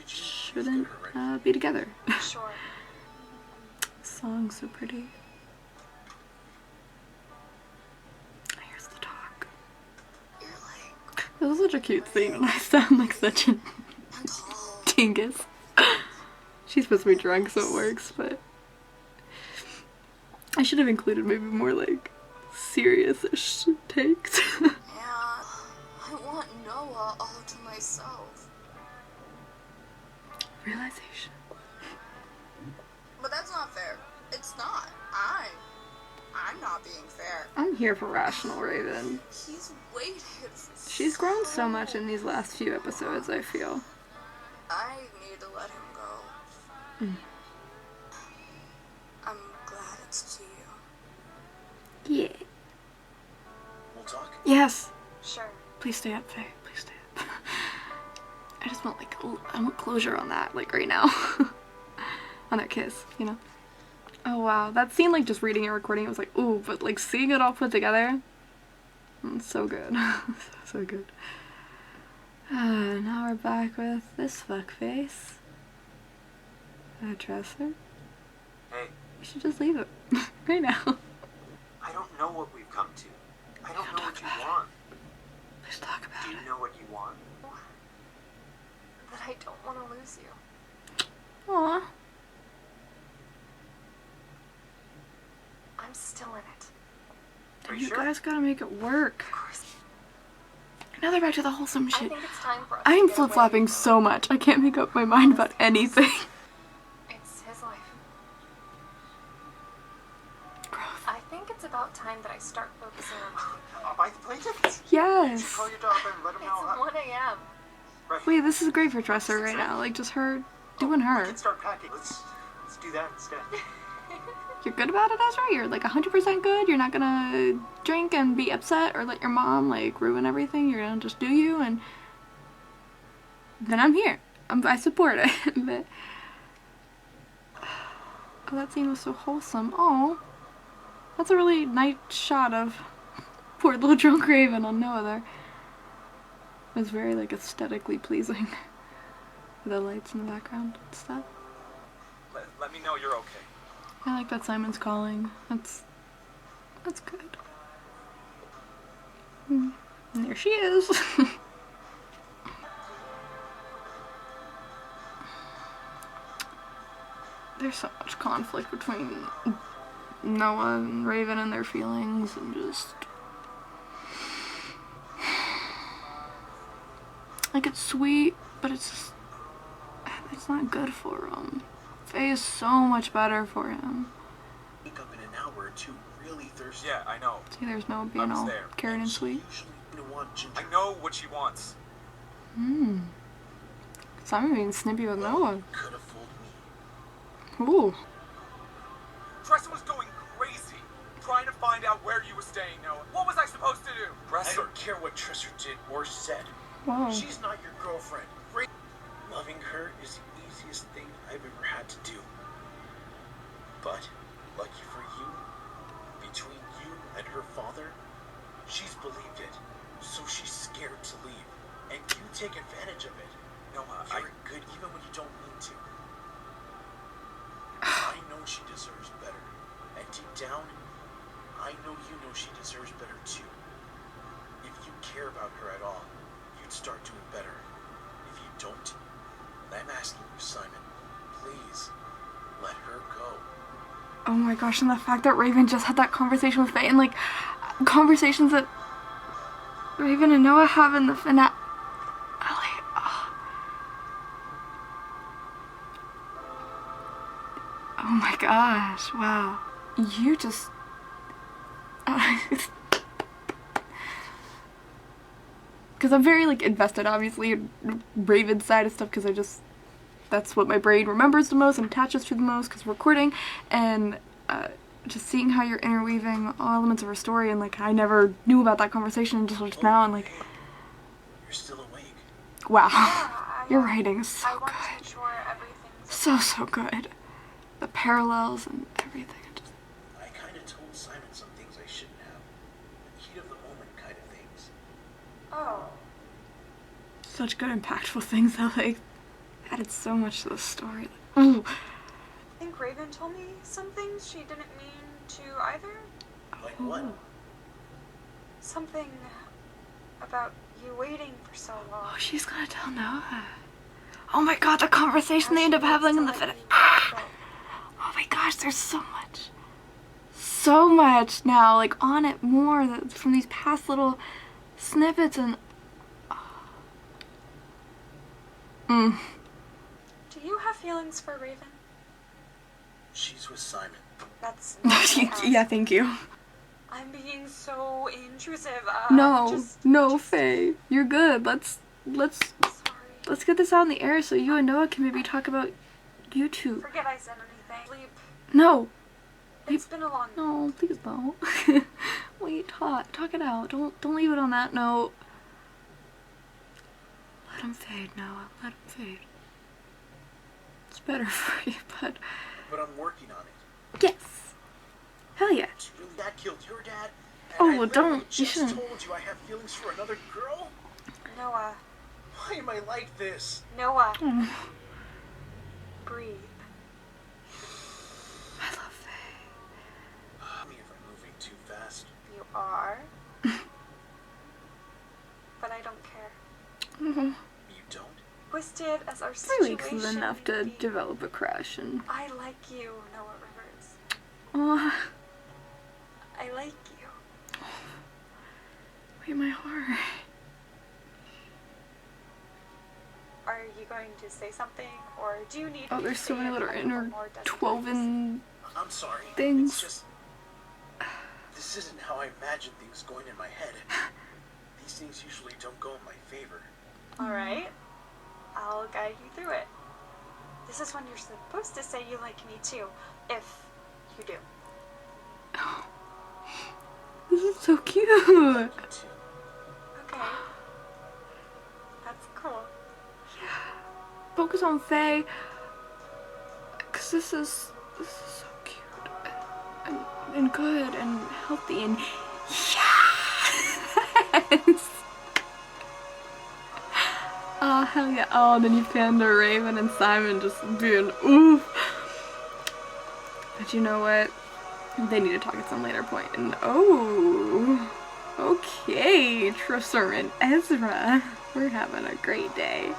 shouldn't be together. Sure. Song's so pretty. Here's the talk. This is such a cute scene and I sound like such a dingus. She's supposed to be drunk so it works, but I should have included maybe more like serious-ish takes. Yeah, I want Noah all to myself. Realization. But that's not fair. It's not. I'm not being fair. I'm here for rational Raven. He's waited for She's grown so much in these last few episodes, I feel. I need to let him go. I'm glad it's to you. Yeah. We'll talk? Yes. Sure. Please stay up, Faye. Please stay up. I just want like, I want closure on that, like right now. On that kiss, you know? Oh wow, that scene, like just reading and recording, it was like, ooh, but like seeing it all put together, it's so good. So good. Now we're back with this fuckface. I trust her. Hey. You should just leave it. Right now. I don't know what we've come to. I don't know what you want. Let's talk about it. Do you know what you want? But I don't want to lose you. Aw. I'm still in it. Are you guys gotta make it work. Of course. Now they're back to the wholesome shit. I think it's time for us I'm to get flip-flopping so much. I can't make up my mind about anything. It's his life. Growth. I think it's about time that I start focusing on I'll buy the plane tickets. Yes. You should call your job and let them know. It's 1 a.m. Right. Wait, this is great for Tresser right now. Like, just her doing We her. can start packing. Let's do that instead. You're good about it, Ezra? You're like 100% good? You're not gonna drink and be upset or let your mom like ruin everything? You're gonna just do you and then I'm here. I support it. But oh, that scene was so wholesome. Oh, that's a really nice shot of poor little drunk Raven on Noah there. It was very like aesthetically pleasing. The lights in the background and stuff. Let me know you're okay. I like that Simon's calling. That's good. And there she is. There's so much conflict between Noah and Raven and their feelings and just like it's sweet, but it's not good for him. Faye is so much better for him. Wake up in an hour or two, really thirsty. Yeah, I know. See, there's no being all caring and sweet. I know what she wants. Simon being snippy with Noah. Could have fooled me. Ooh. Tressa was going crazy, trying to find out where you were staying, Noah. What was I supposed to do? I don't care what Tresser did or said. Wow. She's not your girlfriend. Loving her is the easiest thing I've ever had to do. But, lucky for you, between you and her father, she's believed it. So she's scared to leave. And you take advantage of it. Noah, You're good even when you don't mean to. I know she deserves better. And deep down, I know you know she deserves better too. If you care about her at all, you'd start doing better. If you don't, I'm asking you, Simon, please, let her go. Oh my gosh, and the fact that Raven just had that conversation with Faye and like conversations that Raven and Noah have in the finale. Oh my gosh, wow. You just... Because I'm very like invested obviously in Raven's side of stuff because that's what my brain remembers the most and attaches to the most because recording and just seeing how you're interweaving all elements of her story and like I never knew about that conversation until just now and like You're still awake. wow. I Your writing is so I want to good. ensure everything's So good. The parallels and everything. I kind of told Simon some things I shouldn't have. Heat of the moment kind of things. Oh. Such good impactful things that like added so much to the story. Ooh. I think Raven told me some things she didn't mean to either. Like what? Something about you waiting for so long. Oh, she's gonna tell Noah. Oh my god, the conversation they end up having in the finish. Oh my gosh, there's so much. So much now, like on it more from these past little snippets and. Do you have feelings for Raven? She's with Simon. That's not what I asked. Yeah, thank you. I'm being so intrusive. No, Faye, you're good. Let's get this out in the air so you and Noah can maybe talk about you two. Forget I said anything. Sleep. No. It's been a long night. No, please no. Wait, talk it out. Don't leave it on that note. Let him fade, Noah. Let him fade. It's better for you, but I'm working on it. yes. Hell yeah. Really, Dad killed your dad? Oh, And well, I don't. literally You just shouldn't. told you I have feelings for another girl? Noah. Why am I like this? Noah. Oh. Breathe. I love Faye. Tell me if I'm moving too fast. You are. But I don't care. Mhm. You don't? Twisted as our 3 weeks situation is enough may to be, develop a crush and. I like you, Noah Rivers. Aw. I like you. Wait, my heart. Are you going to say something, or do you need? Oh, there's so many little inner more dozen 12 and I'm sorry. things. It's just... This isn't how I imagine things going in my head. These things usually don't go in my favor. Alright. I'll guide you through it. This is when you're supposed to say you like me too. If you do. This is so cute. Okay. That's cool. Focus on Faye. Cause this is so cute and good and healthy and yes. Oh hell yeah! Oh, then you pan to Raven and Simon just being oof. But you know what? They need to talk at some later point. And oh, okay, Tristan and Ezra, we're having a great day.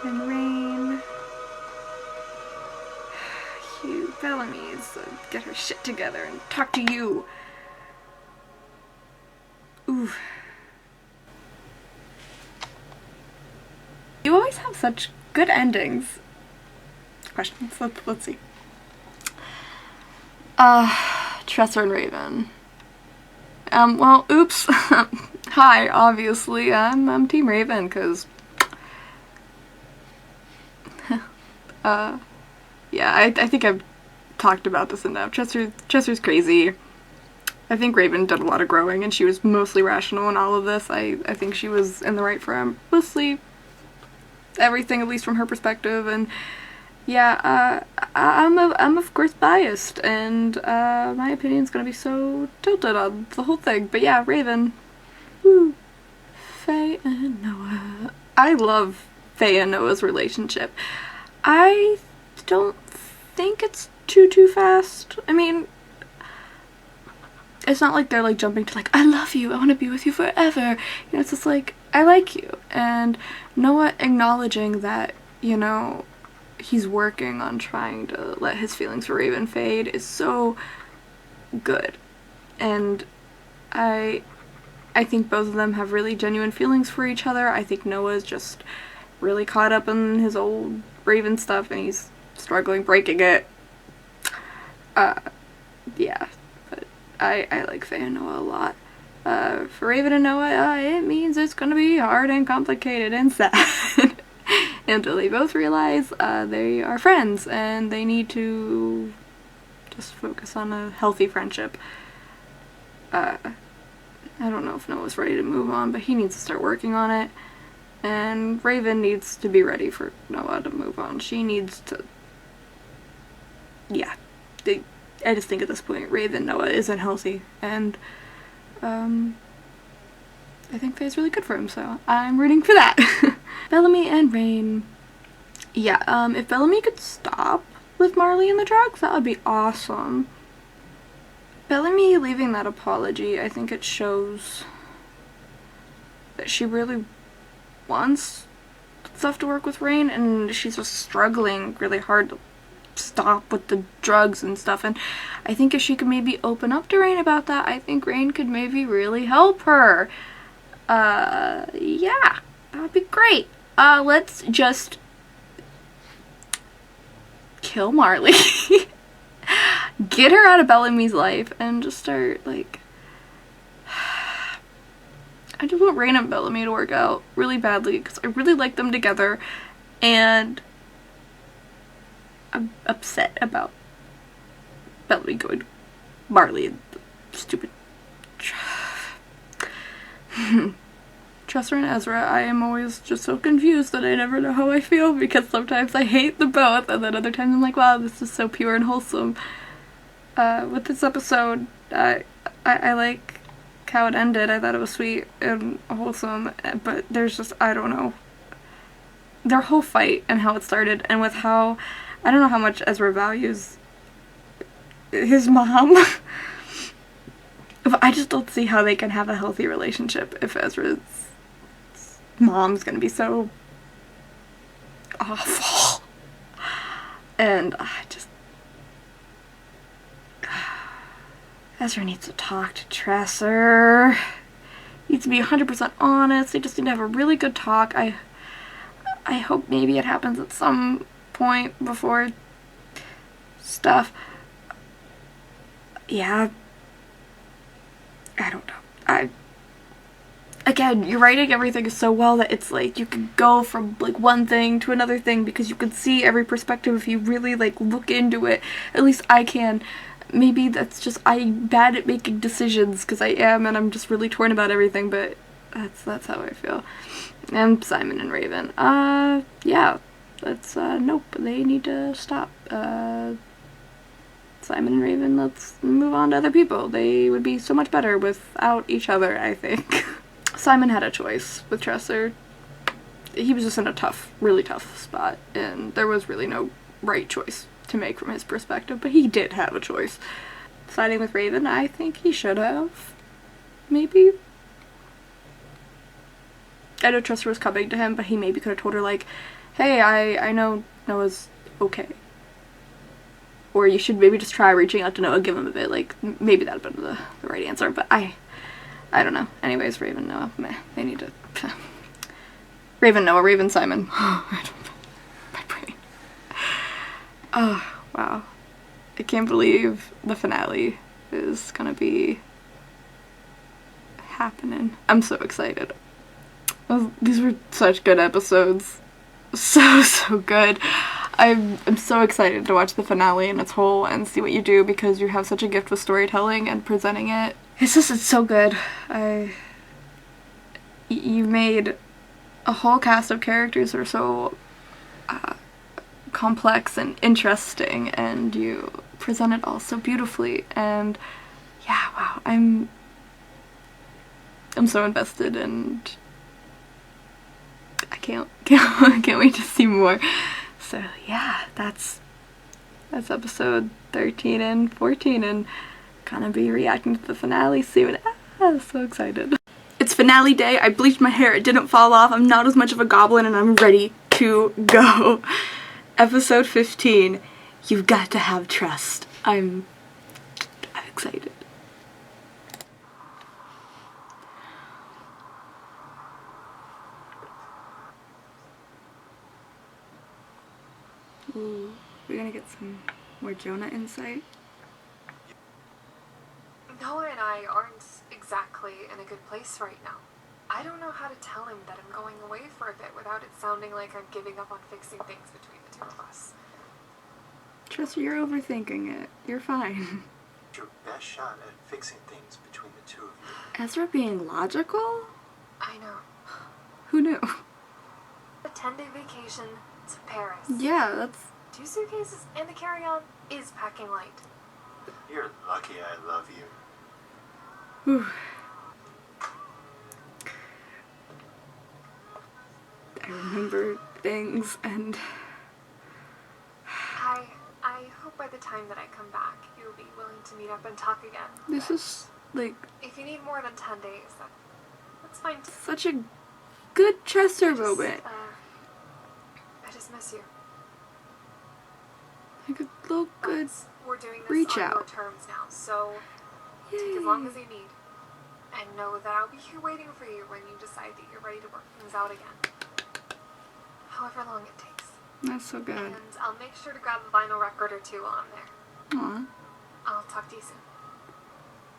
And Rain, you Bellamy needs to get her shit together and talk to you. Ooh. You always have such good endings. Questions. Let's see. Tressa and Raven. Well, oops. Hi, obviously, I'm Team Raven, cause yeah, I think I've talked about this enough. Chester's crazy. I think Raven did a lot of growing, and she was mostly rational in all of this. I think she was in the right for mostly everything, at least from her perspective, and yeah, I'm of course biased, and my opinion's gonna be so tilted on the whole thing. But yeah, Raven. Woo. Faye and Noah. I love Faye and Noah's relationship. I don't think it's too fast. I mean, it's not like they're like jumping to like, I love you, I want to be with you forever. You know, it's just like, I like you. And Noah acknowledging that, you know, he's working on trying to let his feelings for Raven fade is so good. And I think both of them have really genuine feelings for each other. I think Noah's just really caught up in his old Raven stuff and he's struggling breaking it. Yeah, but I like Faye and Noah a lot. For Raven and Noah, it means it's gonna be hard and complicated and sad. Until they both realize they are friends and they need to just focus on a healthy friendship. I don't know if Noah's ready to move on, but he needs to start working on it. And Raven needs to be ready for Noah to move on. She needs to... Yeah. I just think at this point, Raven, Noah isn't healthy. And, I think Faye's really good for him, so I'm rooting for that. Bellamy and Rain. Yeah, if Bellamy could stop with Marley and the drugs, that would be awesome. Bellamy leaving that apology, I think it shows that she really wants stuff to work with Rain, and she's just struggling really hard to stop with the drugs and stuff. And I think if she could maybe open up to Rain about that, I think Rain could maybe really help her. Yeah, that would be great. Let's just kill Marley. Get her out of Bellamy's life and just start, like... I just want Rain and Bellamy to work out really badly because I really like them together, and I'm upset about Bellamy going to Marley and the stupid... Tressor and Ezra, I am always just so confused that I never know how I feel, because sometimes I hate them both, and then other times I'm like, wow, this is so pure and wholesome. With this episode, I like how it ended. I thought it was sweet and wholesome, but there's just, I don't know, their whole fight and how it started, and with how, I don't know how much Ezra values his mom. I just don't see how they can have a healthy relationship if Ezra's mom's gonna be so awful. And I just... Ezra needs to talk to Tressor. Needs to be 100% honest. They just need to have a really good talk. I hope maybe it happens at some point before stuff. Yeah. I don't know. Again, you're writing everything so well that it's like you could go from like one thing to another thing because you could see every perspective if you really like look into it. At least I can. Maybe that's just I'm bad at making decisions, because I am, and I'm just really torn about everything, but that's how I feel. And Simon and Raven. Yeah. That's nope, they need to stop. Simon and Raven, let's move on to other people. They would be so much better without each other, I think. Simon had a choice with Tressor. He was just in a tough, really tough spot, and there was really no right choice to make from his perspective, but he did have a choice. Siding with Raven, I think he should have. Maybe. I know Tressor was coming to him, but he maybe could have told her, like, hey, I know Noah's okay. Or you should maybe just try reaching out to Noah, give him a bit, like, maybe that would have been the right answer, but I don't know. Anyways, Raven, Noah, meh, they need to... Raven, Noah, Raven, Simon. I don't know. My brain. Oh, wow. I can't believe the finale is gonna be happening. I'm so excited. These were such good episodes. So good. I'm so excited to watch the finale in its whole and see what you do, because you have such a gift with storytelling and presenting it. It's so good. You made a whole cast of characters that are so complex and interesting, and you present it all so beautifully, and yeah, wow, I'm so invested, and I can't wait to see more. So yeah, that's episode 13 and 14, and gonna be reacting to the finale soon. So excited. It's finale day. I bleached my hair. It didn't fall off. I'm not as much of a goblin, and I'm ready to go. Episode 15. You've got to have trust. I'm excited. Ooh, we're gonna get some more Jonah insight. Noah and I aren't exactly in a good place right now. I don't know how to tell him that I'm going away for a bit without it sounding like I'm giving up on fixing things between the two of us. Trust me, you're overthinking it. You're fine. Your best shot at fixing things between the two of you. Ezra being logical? I know. Who knew? 10-day vacation to Paris. Yeah, that's... 2 suitcases and a carry-on is packing light. You're lucky I love you. Whew. I remember things and... I hope by the time that I come back, you'll be willing to meet up and talk again. This is, like... If you need more than 10 days, that's fine too. Such a good Chester moment. I just miss you. Like a little good We're doing this reach on out. your terms now, so take as long as you need. And know that I'll be here waiting for you when you decide that you're ready to work things out again. However long it takes. That's so good. And I'll make sure to grab a vinyl record or 2 while I'm there. Aw. I'll talk to you soon.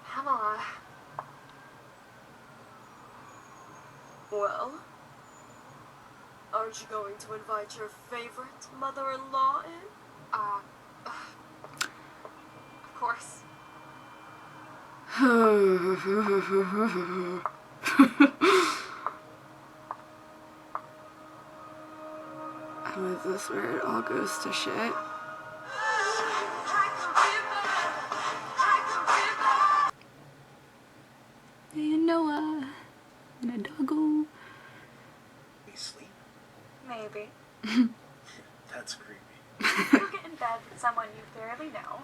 Pamela. Well, aren't you going to invite your favorite mother-in-law in? Of course. Oh, is this where it all goes to shit? Hey, Noah. And a doggo. We sleep? Maybe. That's creepy. If you get in bed with someone you barely know,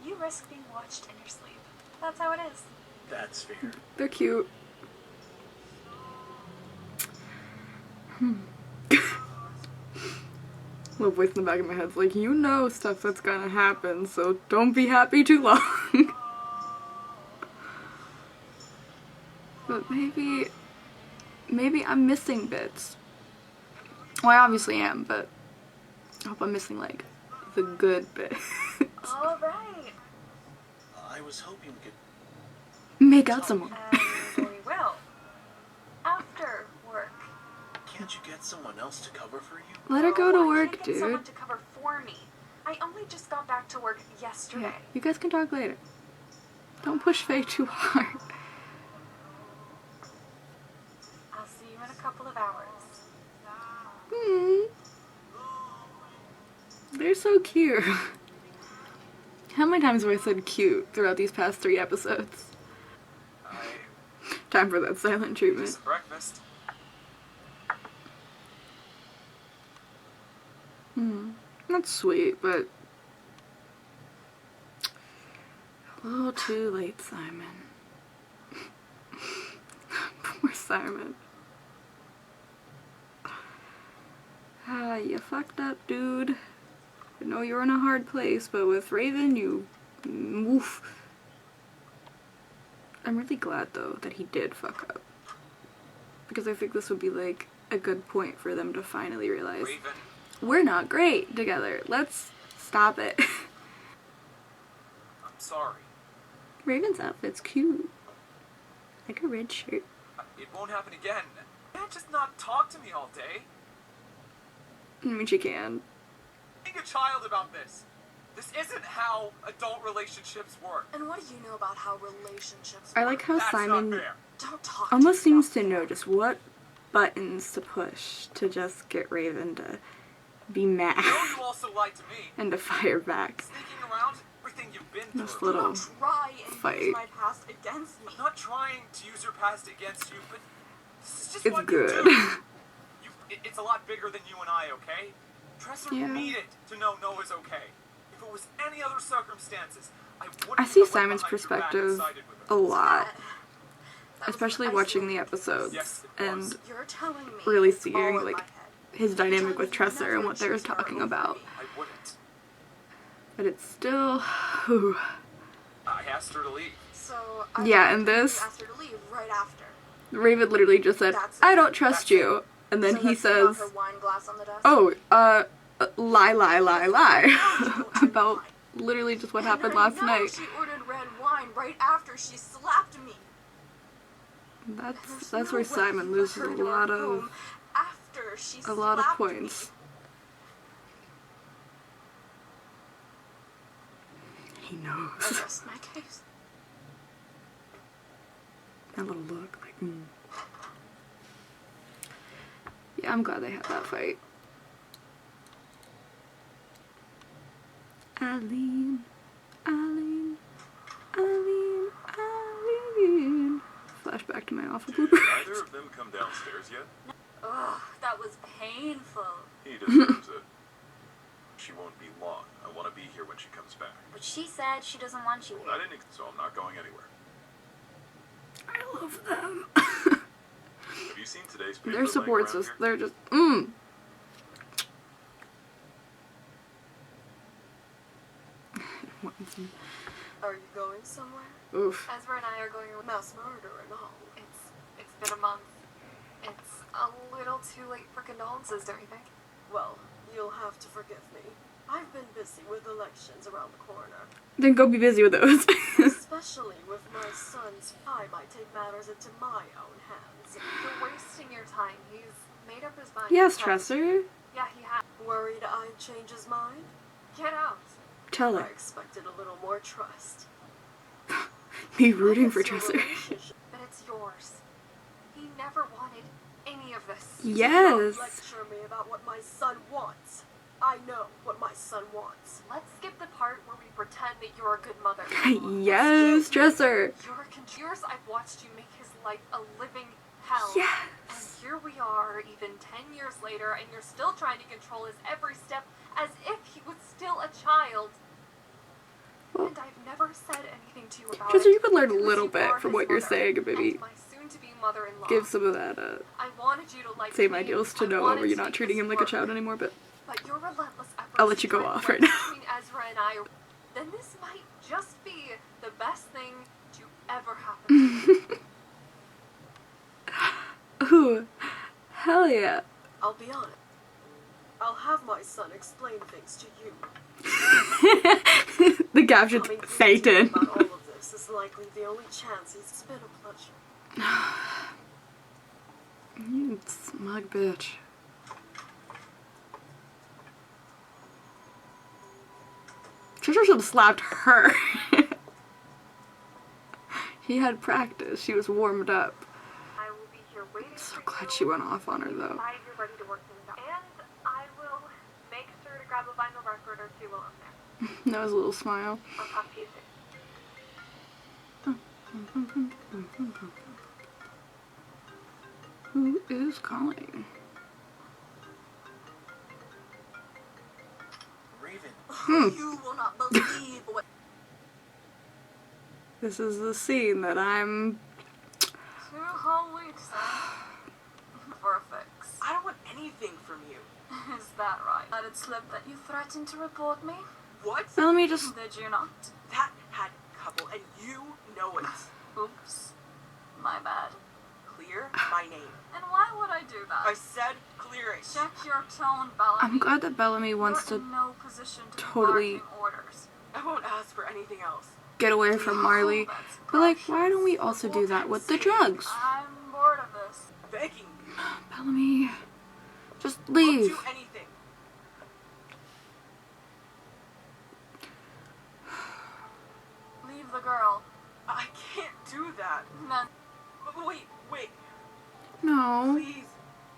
you risk being watched in your sleep. That's how it is. That's fair. They're cute. Little voice in the back of my head's like, you know stuff that's gonna happen, so don't be happy too long. But maybe I'm missing bits. Well, I obviously am, but I hope I'm missing, like, the good bits. All right. I was hoping we could Make out some more. And we will. After work. Can't you get someone else to cover for you? Let her go to I work, can't get someone dude. to cover for me. I only just got back to work yesterday. Yeah, you guys can talk later. Don't push Faye too hard. I'll see you in a couple of hours. They're so cute. How many times have I said cute throughout these past 3 episodes? Time for that silent treatment. Some breakfast. That's sweet, but a little too late, Simon. Poor Simon. Ah, you fucked up, dude. I know you're in a hard place, but with Raven, you... Oof. I'm really glad, though, that he did fuck up. Because I think this would be, like, a good point for them to finally realize Raven. we're not great together. Let's stop it. I'm sorry. Raven's outfit's cute. Like a red shirt. It won't happen again. You can't just not talk to me all day. I mean, she can. Being a child about this. This isn't how adult relationships work. And what do you know about how relationships I work? like how That's Simon not fair. Don't talk almost to me seems to know just what buttons to push to just get Raven to be mad You know you also lied to me. and to fire back. Sneaking around everything you've been This through. little Don't try and fight. use my past against me. I'm not trying to use your past against you, but this is just It's what good. you do. It's a lot bigger than you and I, okay? Tresser Yeah. needed to know Noah's okay. If it was any other circumstances, I wouldn't I see have went Simon's behind your back and perspective sided with a her. lot, That was especially icing watching on the cake. episodes Yes, it was. and You're telling me really it's all seeing in like my head. his dynamic with You're telling me Tresser you and what they were never choose her talking over about. me. I wouldn't. But it's still, whew. I asked her to leave. So I Yeah, think and you this- asked her to leave right after. Raven literally just said, I don't trust you. And then So he let's put on says, her wine glass on the desk. oh, lie. About literally just what happened last I know night. she ordered red wine right after she slapped me. That's No where way Simon you loses let her a to our lot home of after she points. slapped He me. knows. I rest my case. That little look, like, Yeah, I'm glad they had that fight. Eileen, Eileen, Eileen, Eileen. Flashback to my awful blooper. Either of them come downstairs yet? Ugh, that was painful. He deserves it. She won't be long. I want to be here when she comes back. But she said she doesn't want you Well, I didn't, so I'm not going anywhere. I love them. Have you seen today's paper? Their support laying around system, here? they're just, Are you going somewhere? Oof. Ezra and I are going to mass murder and all. It's been a month. It's a little too late for condolences, don't you think? Well, you'll have to forgive me. I've been busy with elections around the corner. Then go be busy with those. Especially with my son's. I might take matters into my own hands. You're wasting your time. He's made up his mind. Yes, Tresser. Yeah, he has. Worried I'd change his mind? Get out. Tell I her. expected a little more trust. Be rooting for It's your Tresser. relationship, but it's yours. He never wanted any of this. Yes. Don't lecture me about what my son wants. I know what my son wants. Let's skip the part where we pretend that you're a good mother. Yes, Tresser. Years I've watched you make his life a living hell. Yes. And here we are, even 10 years later, and you're still trying to control his every step as if he was still a child. And I've never said anything to you about Tresser, it. you could learn a because little you bit are from his what you're mother saying and maybe and my soon-to-be mother-in-law. give some of that, I wanted you to like same me. ideals to I know wanted where you're to not make treating this him like a work. child anymore, but But your relentless efforts I'll let you to go try off to right wedge now. between Ezra and I, then this might just be the best thing to ever happen to you. Ooh, hell yeah. I'll be honest. I'll have my son explain things to you. The caption's Coming clean to Satan. you about all of this is likely the only chance he's been a pleasure. You smug bitch. Trisha should have slapped her. She had practice. She was warmed up. I will be here waiting So for glad you. she went off on her though. Decide you're ready to work things out. And I will make sure to grab a vinyl record or two while I'm there. That was a little smile. I'll talk to you soon. Who is calling? Raven. You will not believe what. This is the scene that I'm... 2 whole weeks, for a fix. I don't want anything from you. Is that right? Let it slip that you threatened to report me? What? Now let me just... Did you not? That had couple, and you know it. Oops. My bad. Clear my name. And why would I do that? I said clear it. Check your tone, Bellamy. I'm glad that Bellamy wants You're to in no position to totally be barking orders. I won't ask for anything else. get away from Marley. But like, why don't we also do that with the drugs? I'm bored of this. Begging you. Bellamy, just I'll leave. do anything. Leave the girl. I can't do that. Then Wait. No. Please.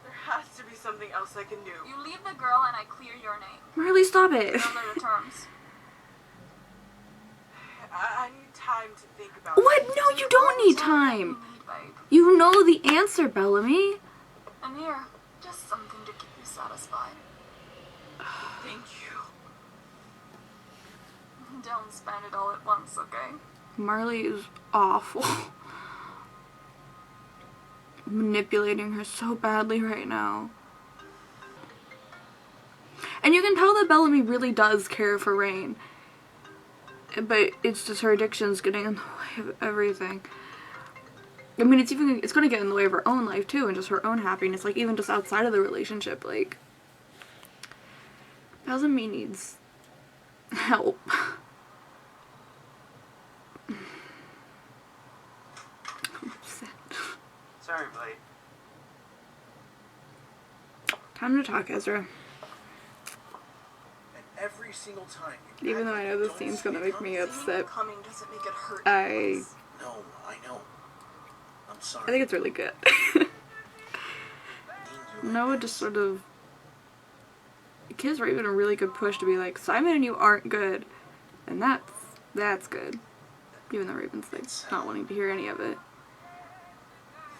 There has to be something else I can do. you leave the girl and I clear your name. Marley, stop it. Those are the terms. I need time to think about What? it. No, you don't need time. You need, babe. You know the answer, Bellamy. And here, just something to keep you satisfied. Thank you. Don't spend it all at once, okay? Marley is awful. Manipulating her so badly right now. And you can tell that Bellamy really does care for Rain. But it's just her addiction's getting in the way of everything. I mean, it's gonna get in the way of her own life too, and just her own happiness, like even just outside of the relationship, like Bellamy needs help. Sorry, Blade. Time to talk, Ezra. And every single time. Even though I know this scene's gonna make me upset, Coming doesn't make it hurt. I No, I know. I'm sorry. think it's really good. I need you Noah just sort of gives Raven a really good push to be like, Simon and you aren't good. And that's good. Even though Raven's like not wanting to hear any of it.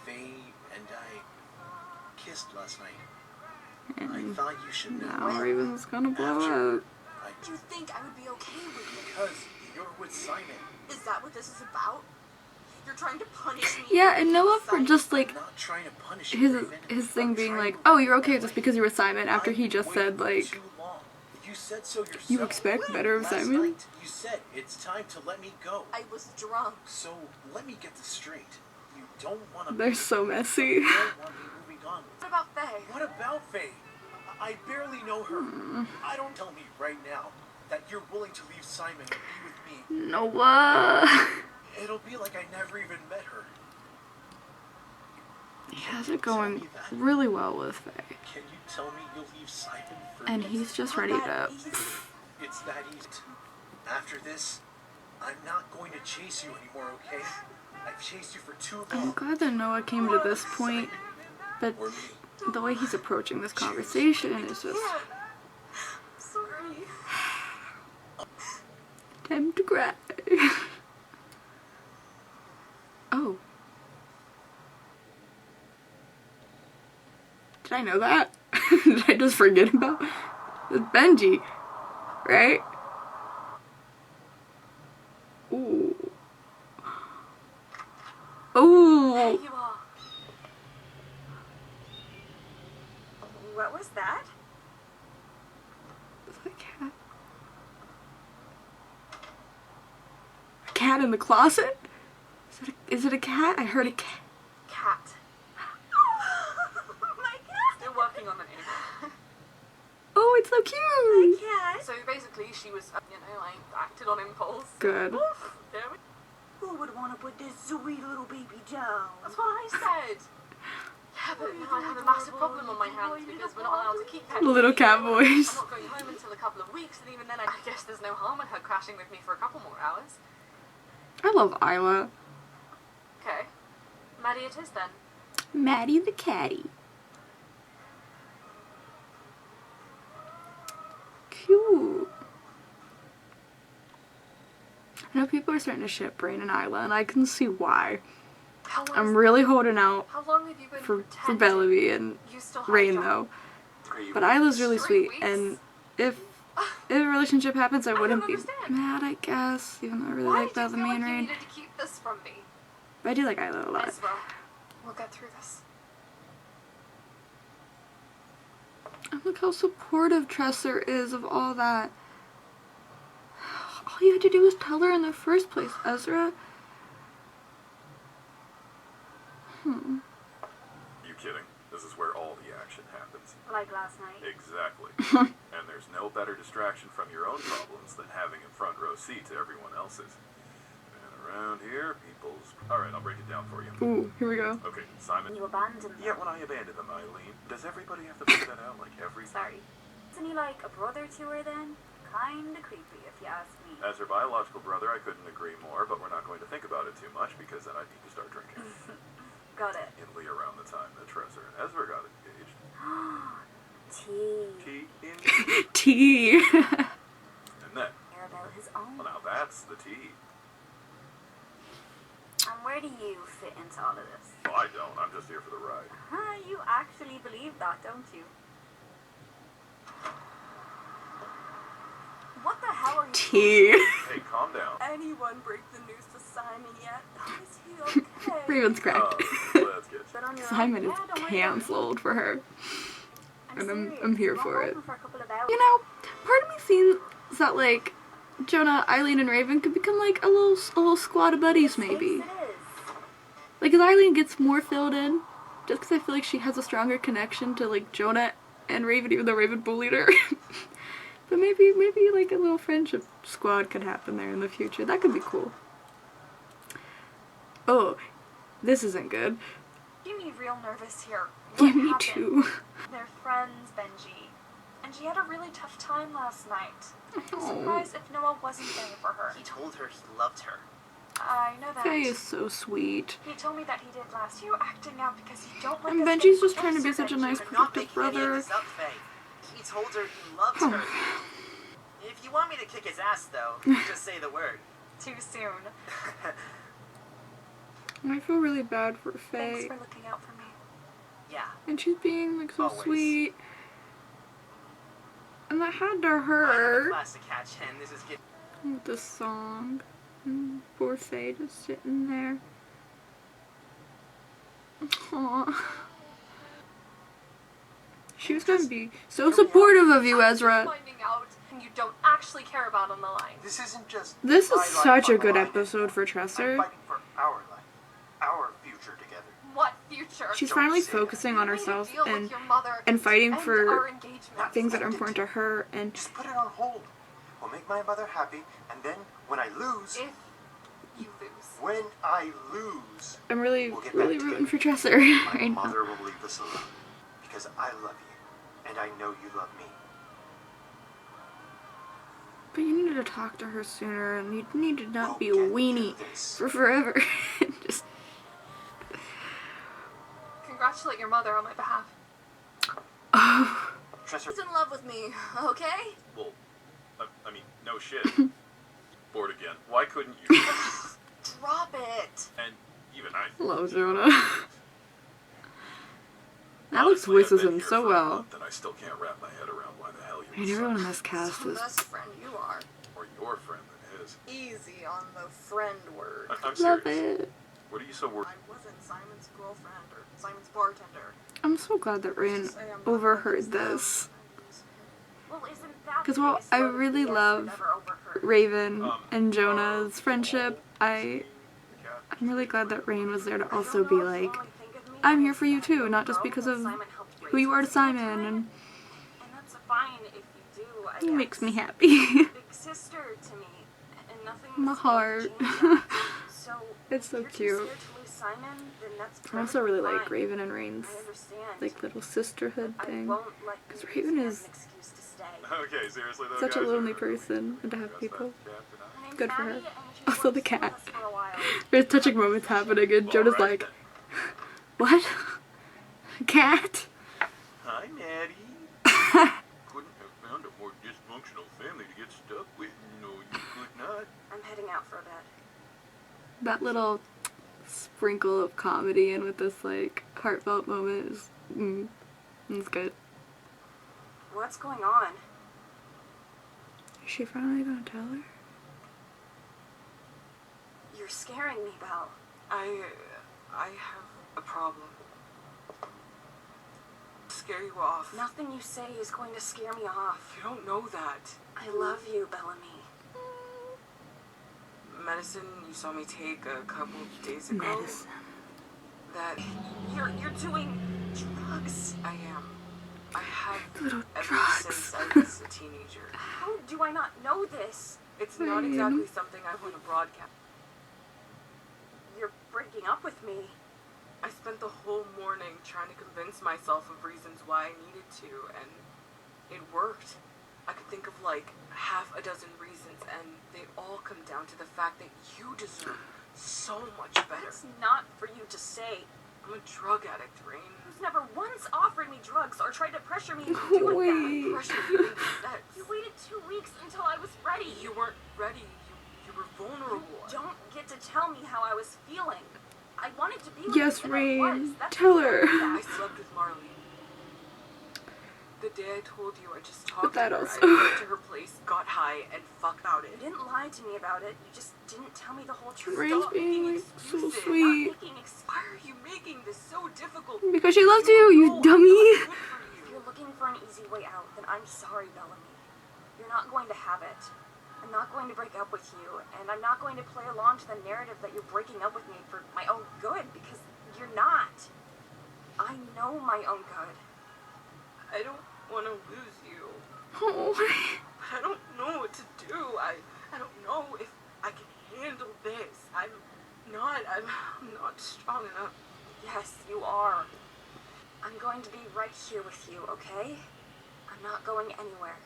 Faye and I kissed last night. And I thought you should know. now Raven's gonna blow up. Do you think I would be okay with it? Because you're with Simon. Is that what this is about? You're trying to punish me? Yeah, and Noah for just like I'm not trying to punish you, his thing being like, oh, you're okay just because you were Simon, after he just said like, You said so yourself. you expect better of Last Simon? night, you said it's time to let me go. I was drunk. So let me get this straight. You don't want to. They're so messy. You don't want me moving on. What about Faye? What about Faye? I barely know her. I don't tell me right now that you're willing to leave Simon and be with me. Noah. It'll be like I never even met her. He has it going really well with Faye. Can you tell me you'll leave Simon for And me? he's just ready to... It's that easy. After this, I'm not going to chase you anymore, okay? I've chased you for too long. I'm glad that Noah came to this point, but the way he's approaching this conversation is just... Sorry. Time to cry. Oh. Did I know that? Did I just forget about it? It's Benji, right? Ooh. Ooh. There you are. What was that? Is that a cat? A cat in the closet? Is it a cat? I heard a cat. Cat. My cat. Still working on the name. Oh, it's so cute. Cat. So basically, she was, like, acted on impulse. Good. Oof, there we Who would want to put this sweet little baby down? That's what I said. Yeah, but now I have a massive problem on my hands because we're not allowed to keep pets. Little cat voice. I'm not going home until a couple of weeks, and even then, I guess there's no harm in her crashing with me for a couple more hours. I love Isla. Okay. Maddie it is then. Maddie the catty. Cute. I know people are starting to ship Rain and Isla, and I can see why. I'm really holding out How long have you been for pretending? Bellaraign and You still have Rain, John? though. But Isla's really 3 sweet, weeks? and if a relationship happens, I wouldn't don't be understand. mad, I guess, even though I really Why like did you Bella, feel me, like and you Rain. needed to keep this from me? But I do like Isla a lot. Ezra, we'll get through this. And look how supportive Tresser is of all that. All you had to do was tell her in the first place, Ezra. You kidding? This is where all the action happens. Like last night. Exactly. And there's no better distraction from your own problems than having a front row seat to everyone else's. And around here, people's... Alright, I'll break it down for you. Ooh, here we go. Okay, Simon. You abandoned them. Yeah, when I abandoned them, Eileen. Does everybody have to figure that out like every... Sorry. Isn't he like a brother to her then? Kinda creepy if you ask me. As her biological brother, I couldn't agree more, but we're not going to think about it too much because then I'd need to start drinking. Got it. Italy around the time that Tresser and Ezra got engaged. Tea. Tea in... Tea. And then... Care about his own. Well, now that's the tea. And where do you fit into all of this? Well, I don't. I'm just here for the ride. Huh, you actually believe that, don't you? What the hell are you Tea. Hey, calm down. Anyone break the news to Simon yet? Is he okay? Raven's cracked. Let's get But on your Simon own. is Yeah, don't worry about it. cancelled for her. And serious. I'm here Go for it. home for a couple of hours. You know, part of me sees that like Jonah, Eileen, and Raven could become like a little squad of buddies maybe. Yes, it is. Like as Eileen gets more filled in, just because I feel like she has a stronger connection to like Jonah and Raven, even though Raven bullied her. But maybe like a little friendship squad could happen there in the future. That could be cool. Oh, this isn't good. You me real nervous here. Yeah, What me happened? too. They're friends, Benji. And she had a really tough time last night. I'm Oh. surprised if Noah wasn't there for her. He told her he loved her. I know that. Faye is so sweet. He told me that he did last. You acting out because you don't like And us Benji's getting just trying to be closer, such a Benji. nice, I'm not protective making any of brother. this up, Faye. He told her he loves her. If you want me to kick his ass, though, just say the word. Too soon. I feel really bad for Thanks Faye. for looking out for me. Yeah. And she's being like so Always. sweet. And that had to I have a hurt. class to catch, and this is getting... With this song. And poor Faye just sitting there. Aww. She was gonna be so supportive of you, Ezra. Finding out and you don't actually care about on the line. This isn't just This my is life such on a the good line. episode for I'm Tresser. fighting for our life, our future together. What future? She's Don't finally say focusing on You made a herself deal with and your mother fighting and for our engagement. things that are important to her. And Just put it on hold. We'll make my mother happy, and then when I lose, If you lose. when I lose, I'm really, we'll get really back rooting for together. Tresser My right now. mother will leave us alone because I love you, and I know you love me. But you needed to talk to her sooner, and you need to not be a We'll get weenie through this. for forever. Just Congratulate your mother on my behalf. Tresser, He's in love with me, okay? Well, I mean, no shit. Bored again. Why couldn't you? Drop it. And even I. Hello, Jonah. Alex Honestly, voices I've been him here so for a well. month, and I still can't wrap my head around why the hell you And would everyone in suck. this cast Some is best friend you are. Or your friend than his. Easy on the friend word. I'm love serious. it. What are you so worried? I wasn't Simon's girlfriend or Simon's bartender. I'm so glad that Rain overheard this. Well, isn't that Because the while biggest I load of really BS we've love ever overheard? Raven and Jonah's friendship, I'm really glad that Rain was there to also be like, I'm here for you too, not just because of who you are to Simon, and And that's fine if you do, I it guess. makes me happy. Big sister to me, and nothing My was going heart. to change that. So It's so if you're too cute. scared to lose Simon, then that's I also really perfectly like fine. Raven and Rain's I understand. like little sisterhood I thing. won't let you Because use Raven me as is an excuse to stay. Okay, seriously though, such a guys, lonely or- person, and to have people. My name's Good for her. Maddie, and she's Also the worked with cat. us for a while. There's touching moments happening, and Jonah's Alright. like, what? Cat? Hi, Maddie. Couldn't have found a more dysfunctional family to get stuck with. No, you could not. I'm heading out for a bit. That little sprinkle of comedy in with this like heartfelt moment is it's good. What's going on? Is she finally gonna tell her? You're scaring me, Belle. I have a problem. Scare you off. Nothing you say is going to scare me off. You don't know that. I love you, Bellamy. Medicine you saw me take a couple of days ago. Medicine. That You're doing drugs. I am. I have Little ever drugs. since I was a teenager. How do I not know this? It's not Rain. exactly something I want to broadcast. You're breaking up with me. I spent the whole morning trying to convince myself of reasons why I needed to, and it worked. I could think of like half a dozen reasons, and they all come down to the fact that you deserve so much better. That's not for you to say. I'm a drug addict, Rain. Who's never once offered me drugs or tried to pressure me into doing Wait. that. Pressure you into sex. You waited 2 weeks until I was ready. You weren't ready. You were vulnerable. You don't get to tell me how I was feeling. I wanted to be with Yes, you, and I was. Rain. That's Tell the her. end of I that. slept with Marley. The day I told you I just But talked that to her, also- I went to her place, got high, and fucked about You it. didn't lie to me about it. You just didn't tell me the whole truth. Rain's Stop being making like so excuses. sweet. Not making excuses. Why are you making this so difficult? Because she loves you, you know dummy. I'm not good for If you. you're looking for an easy way out, then I'm sorry, Bellamy. You're not going to have it. I'm not going to break up with you, and I'm not going to play along to the narrative that you're breaking up with me for my own good, because you're not. I know my own good. I don't want to lose you. Oh. I don't know what to do. I don't know if I can handle this. I'm not strong enough. Yes, you are. I'm going to be right here with you, okay? I'm not going anywhere.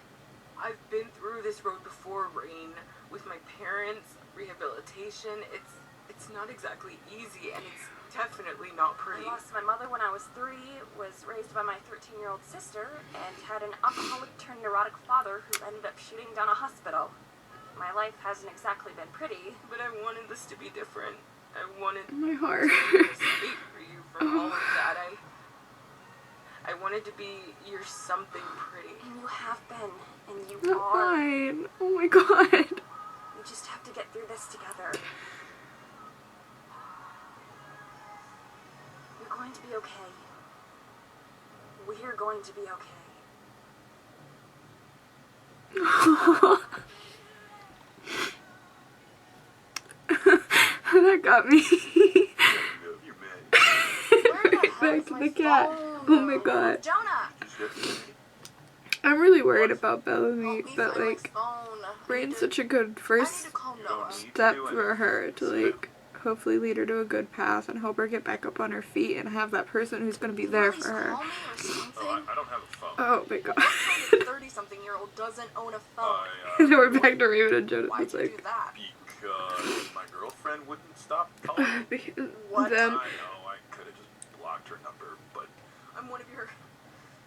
I've been through this road before, Rain, with my parents, rehabilitation. It's not exactly easy, and it's definitely not pretty. I lost my mother when I was 3, was raised by my 13-year-old sister, and had an alcoholic-turned-neurotic father who ended up shooting down a hospital. My life hasn't exactly been pretty. But I wanted this to be different. I wanted My heart. to escape for you from all of that. I wanted to be your something pretty. And you have been, and you Not are. fine. Oh my god. We just have to get through this together. You're going to be okay. We're going to be okay. That got me. Back to the cat. Oh my god. Jonah! I'm really worried about Bellamy, but like, Rain's such a good first step for her to like, hopefully lead her to a good path and help her get back up on her feet and have that person who's gonna be there for her. Oh, I don't have a phone. Oh my god. 30-something-year-old doesn't own a phone. And then we're back to Raven and Jonah. Why'd It's you like, do that? Because my girlfriend wouldn't stop calling me. What? Them. I know, I could have just blocked her number, but... I'm one of your...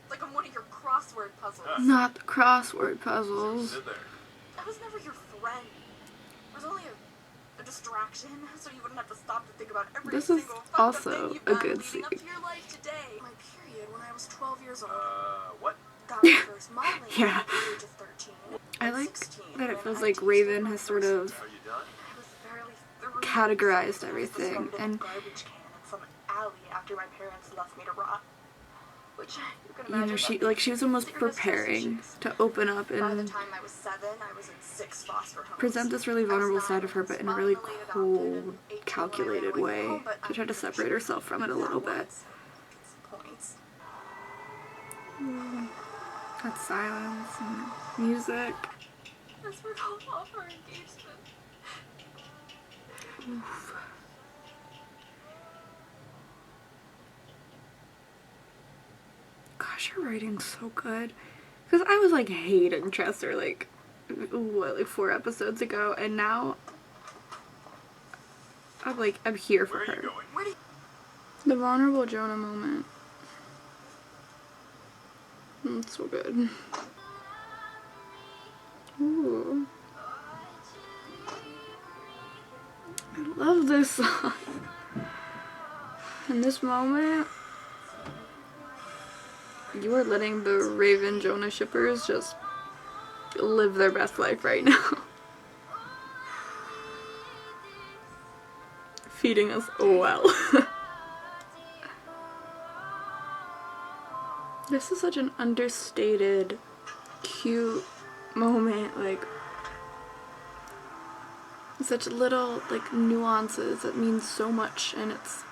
Like, I'm one of your crossword puzzles. Not the crossword puzzles. Sit there. I was never your friend. I was only a distraction, so you wouldn't have to stop to think about every This is single fucked up also thing you've a done good leading up scene. to your life today. My period when I was 12 years old. What? Got my first modeling Yeah. at the age of 13. I like 16, that it when feels I like tasted Raven my has first sort of Are you done? I was barely 3 categorized I was everything, discovered in a and garbage can in some alley after my parents left me to rot. Which you can you imagine. know, she that was almost secret business preparing issues. to open up By the and time I was 7, I was in 6 foster homes. present this really I was vulnerable 9 side of her, when but in a I was really finally adopted, cold, and 18 when I ran calculated away from way home, but to try to I'm separate pretty herself from it a sure little that bit. was points. That silence and music. As we're going off our engagement. Oof. Gosh, your writing's so good. Because I was like hating Chester like 4 episodes ago, and now I'm here for her. The vulnerable Jonah moment. It's so good. Ooh. I love this song. In this moment, you are letting the Raven Jonah shippers just live their best life right now. Feeding us well. This is such an understated, cute moment, like such little like nuances that mean so much, and it's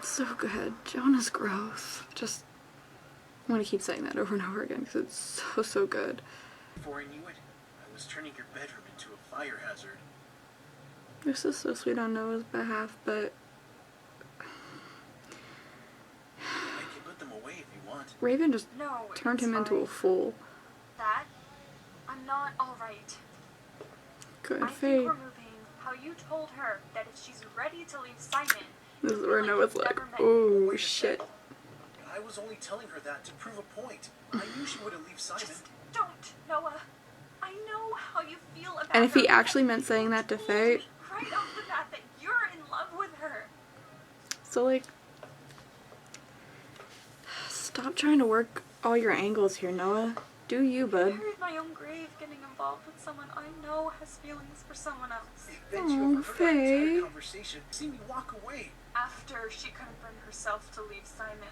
so good. Jonah's gross. Just want to keep saying that over and over again because it's so good. Before I knew it, I was turning your bedroom into a fire hazard. This is so sweet on Noah's behalf, but I can put them away if you want. Raven just No, turned it's him into a fine. fool. That? I'm not alright. Good I Faye. think we're moving how you told her that if she's ready to leave Simon. This is where Noah's like, oh shit. I was only telling her that to prove a point. I knew she wouldn't leave Simon. Just don't, Noah. I know how you feel about And if he her. actually meant saying that to Faye, Right off the bat that you're in love with her. so like, stop trying to work all your angles here, Noah. Do you, I bud? buried my own grave getting involved with someone I know has feelings for someone else. Then you Oh, overheard our entire Faye. conversation. See me walk away. After she couldn't bring herself to leave Simon.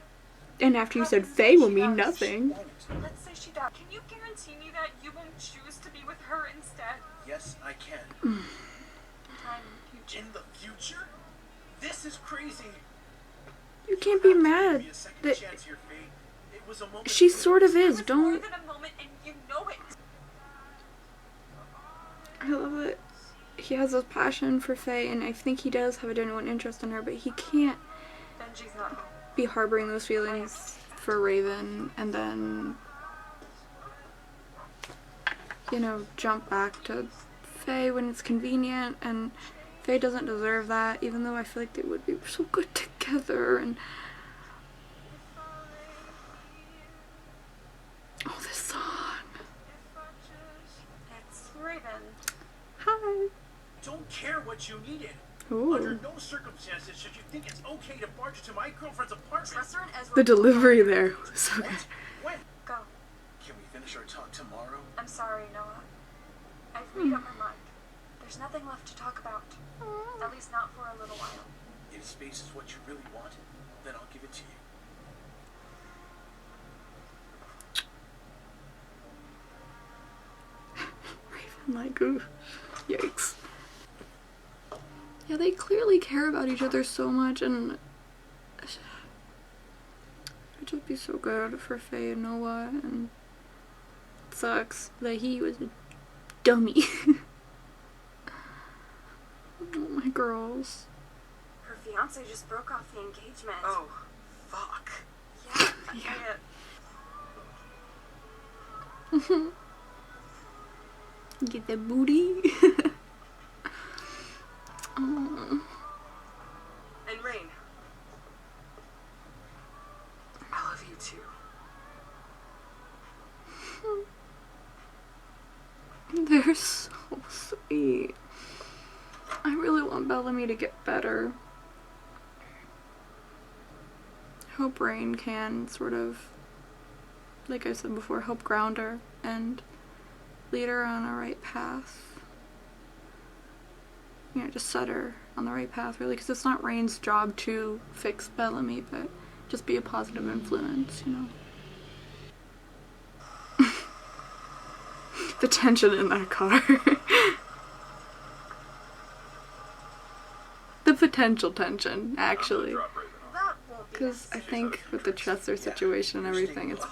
And after you said Faye will mean nothing. Let's say she died. Can you guarantee me that you won't choose to be with her instead? Yes, I can. Time in the future. In the future? This is crazy. You can't be mad Give me a second that chance here, Faye. It was a moment. she sort of is. More Don't. than a moment, and you know it. I love it. He has a passion for Faye, and I think he does have a genuine interest in her, but he can't Benji's not home. be harboring those feelings for Raven and then you know, jump back to Faye when it's convenient, and Faye doesn't deserve that, even though I feel like they would be so good together. And oh, this song. It's Raven. Hi. Don't care what you needed. Ooh. Under no circumstances should you think it's okay to barge into my girlfriend's apartment. The delivery there was so good. When? Go. Can we finish our talk tomorrow? I'm sorry, Noah. I've made up my mind. There's nothing left to talk about. At least not for a little while. If space is what you really want, then I'll give it to you. Raven, like, ooh, yikes. Yeah, they clearly care about each other so much, and it would just be so good for Faye and Noah, and it sucks that he was a dummy. Oh, my girls. Her fiance just broke off the engagement. Oh, fuck. Yeah. Get the booty. Oh. And Rain. I love you too. They're so sweet. I really want Bellamy to get better. I hope Rain can sort of, like I said before, help ground her and lead her on a right path. You know, just set her on the right path, really, because it's not Rain's job to fix Bellamy, but just be a positive influence, you know. The tension in that car. The potential tension, actually. Because I think with the Chester situation and everything, it's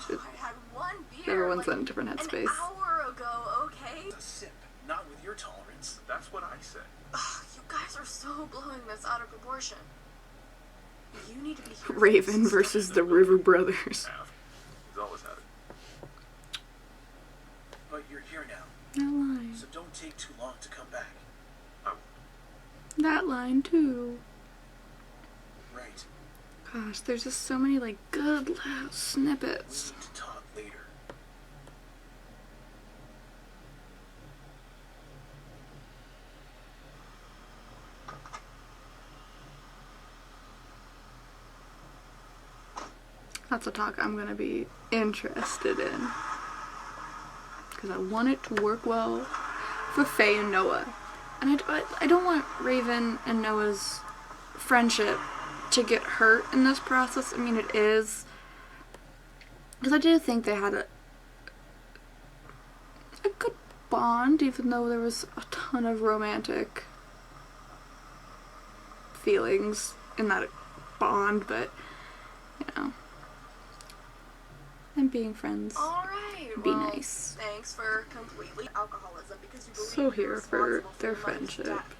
everyone's in a different headspace. An hour ago, okay? A sip, not with your tolerance. That's what I said. Ugh, you guys are so blowing this out of proportion. You need to be here. Raven versus the River Brothers. He's always had it. But you're here now. That line. So don't take too long to come back. That line, too. Right. Gosh, there's just so many, like, good little snippets. We need to talk later. That's a talk I'm gonna be interested in. Because I want it to work well for Faye and Noah. And I don't want Raven and Noah's friendship to get hurt in this process. I mean, it is. Because I do think they had a good bond, even though there was a ton of romantic feelings in that bond, but, you know. And being friends. Alright, Be well, nice. Thanks for completely alcoholism because you believe So you're here for responsible their your mother's friendship. death.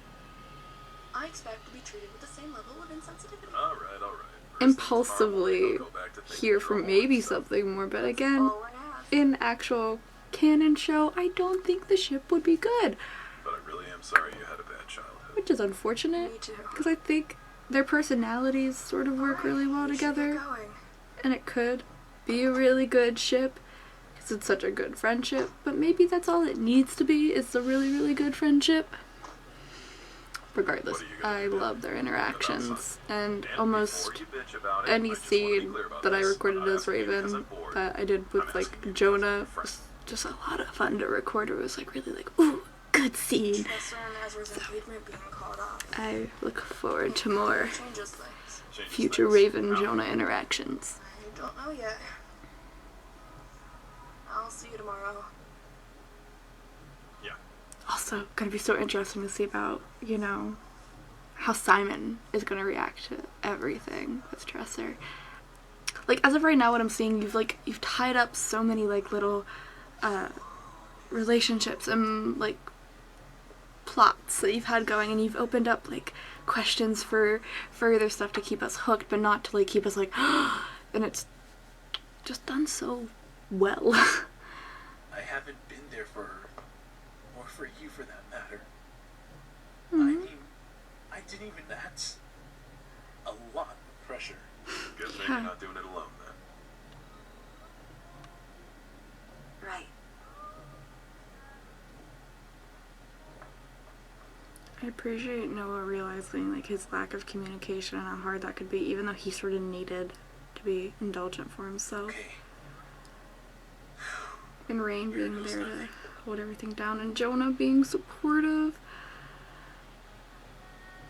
I expect to be treated with the same level of insensitivity. All right. Impulsively here for maybe something more, but again, in actual canon show, I don't think the ship would be good. But I really am sorry you had a bad childhood. Which is unfortunate, because I think their personalities sort of work really well together, and it could be a really good ship, because it's such a good friendship, but maybe that's all it needs to be, is a really, really good friendship. Regardless, I love their interactions, and almost any scene that I recorded as Raven that I did with, like, Jonah was just a lot of fun to record. It was, like, really, like, ooh, good scene. So, I look forward to more future Raven-Jonah interactions. I don't know yet. I'll see you tomorrow. Also, gonna be so interesting to see about, you know, how Simon is gonna react to everything with Tresser. Like, as of right now, what I'm seeing, you've tied up so many, like, little, relationships and, like, plots that you've had going, and you've opened up, like, questions for further stuff to keep us hooked, but not to, like, keep us, like, and it's just done so well. I haven't been there for her for you for that matter. Mm-hmm. I mean, I didn't even, that's a lot of pressure. Good thing you're not doing it alone, then. Right. I appreciate Noah realizing like his lack of communication and how hard that could be, even though he sort of needed to be indulgent for himself. Okay. And Rain being there to hold everything down, and Jonah being supportive.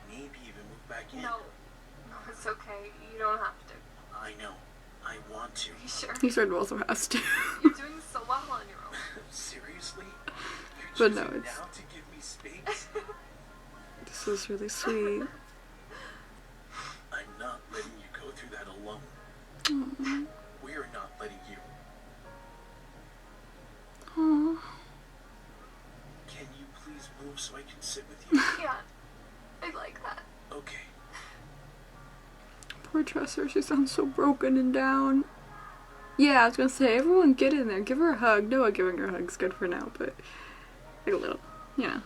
Maybe even move back in. No, it's okay. You don't have to. I know. I want to. Are you sure? He sort of also has to. You're doing so well on your own. Seriously? But You're no, choosing it's... now to give me space? This is really sweet. I'm not letting you go through that alone. Aww. We're not letting you. Aww. Can you please move so I can sit with you? Yeah, I like that. Okay. Poor Tressor, she sounds so broken and down. Yeah, I was gonna say, everyone get in there, give her a hug. Noah giving her a hug's good for now, but like a little, you know.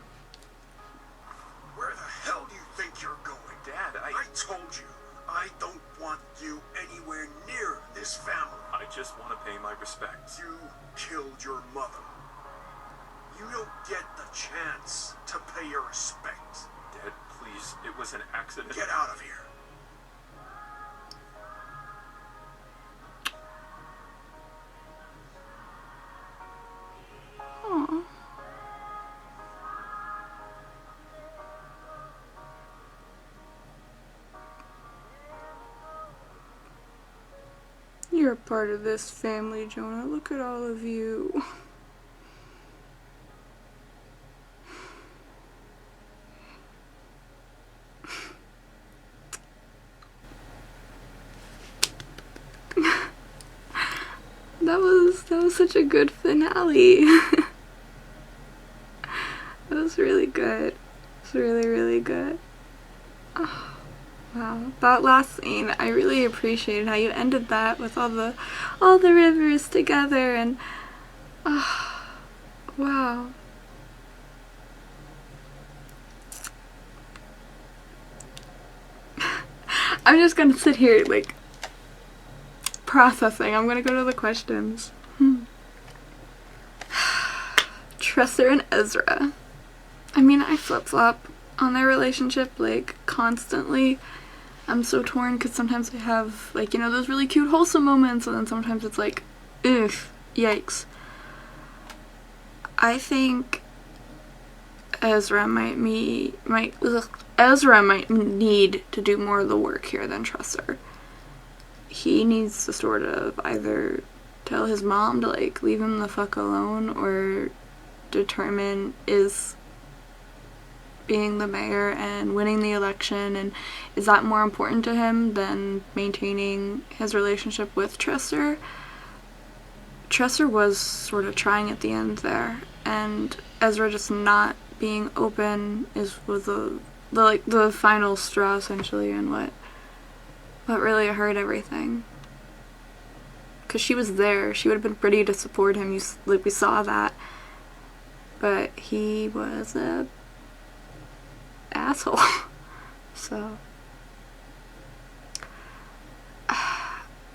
Where the hell do you think you're going? Dad, I told you, I don't want you anywhere near this family. I just want to pay my respects. You killed your mother. You don't get the chance to pay your respects. Dad, please, it was an accident. Get out of here. Aww. You're a part of this family, Jonah. Look at all of you. That was such a good finale. That was really good. It was really, really good. Oh, wow. That last scene, I really appreciated how you ended that with all the rivers together, and wow. I'm just gonna sit here like processing. I'm gonna go to the questions. Tressor and Ezra. I mean, I flip-flop on their relationship like constantly. I'm so torn because sometimes I have like, you know, those really cute wholesome moments, and then sometimes it's like, ugh, yikes. I think Ezra might need to do more of the work here than Tressor. He needs to sort of either tell his mom to like leave him the fuck alone, or determine is being the mayor and winning the election, and is that more important to him than maintaining his relationship with Tressor? Tressor was sort of trying at the end there, and Ezra just not being open was the final straw essentially, and what really hurt everything. Because she was there, she would have been ready to support him. We saw that, but he was a asshole. So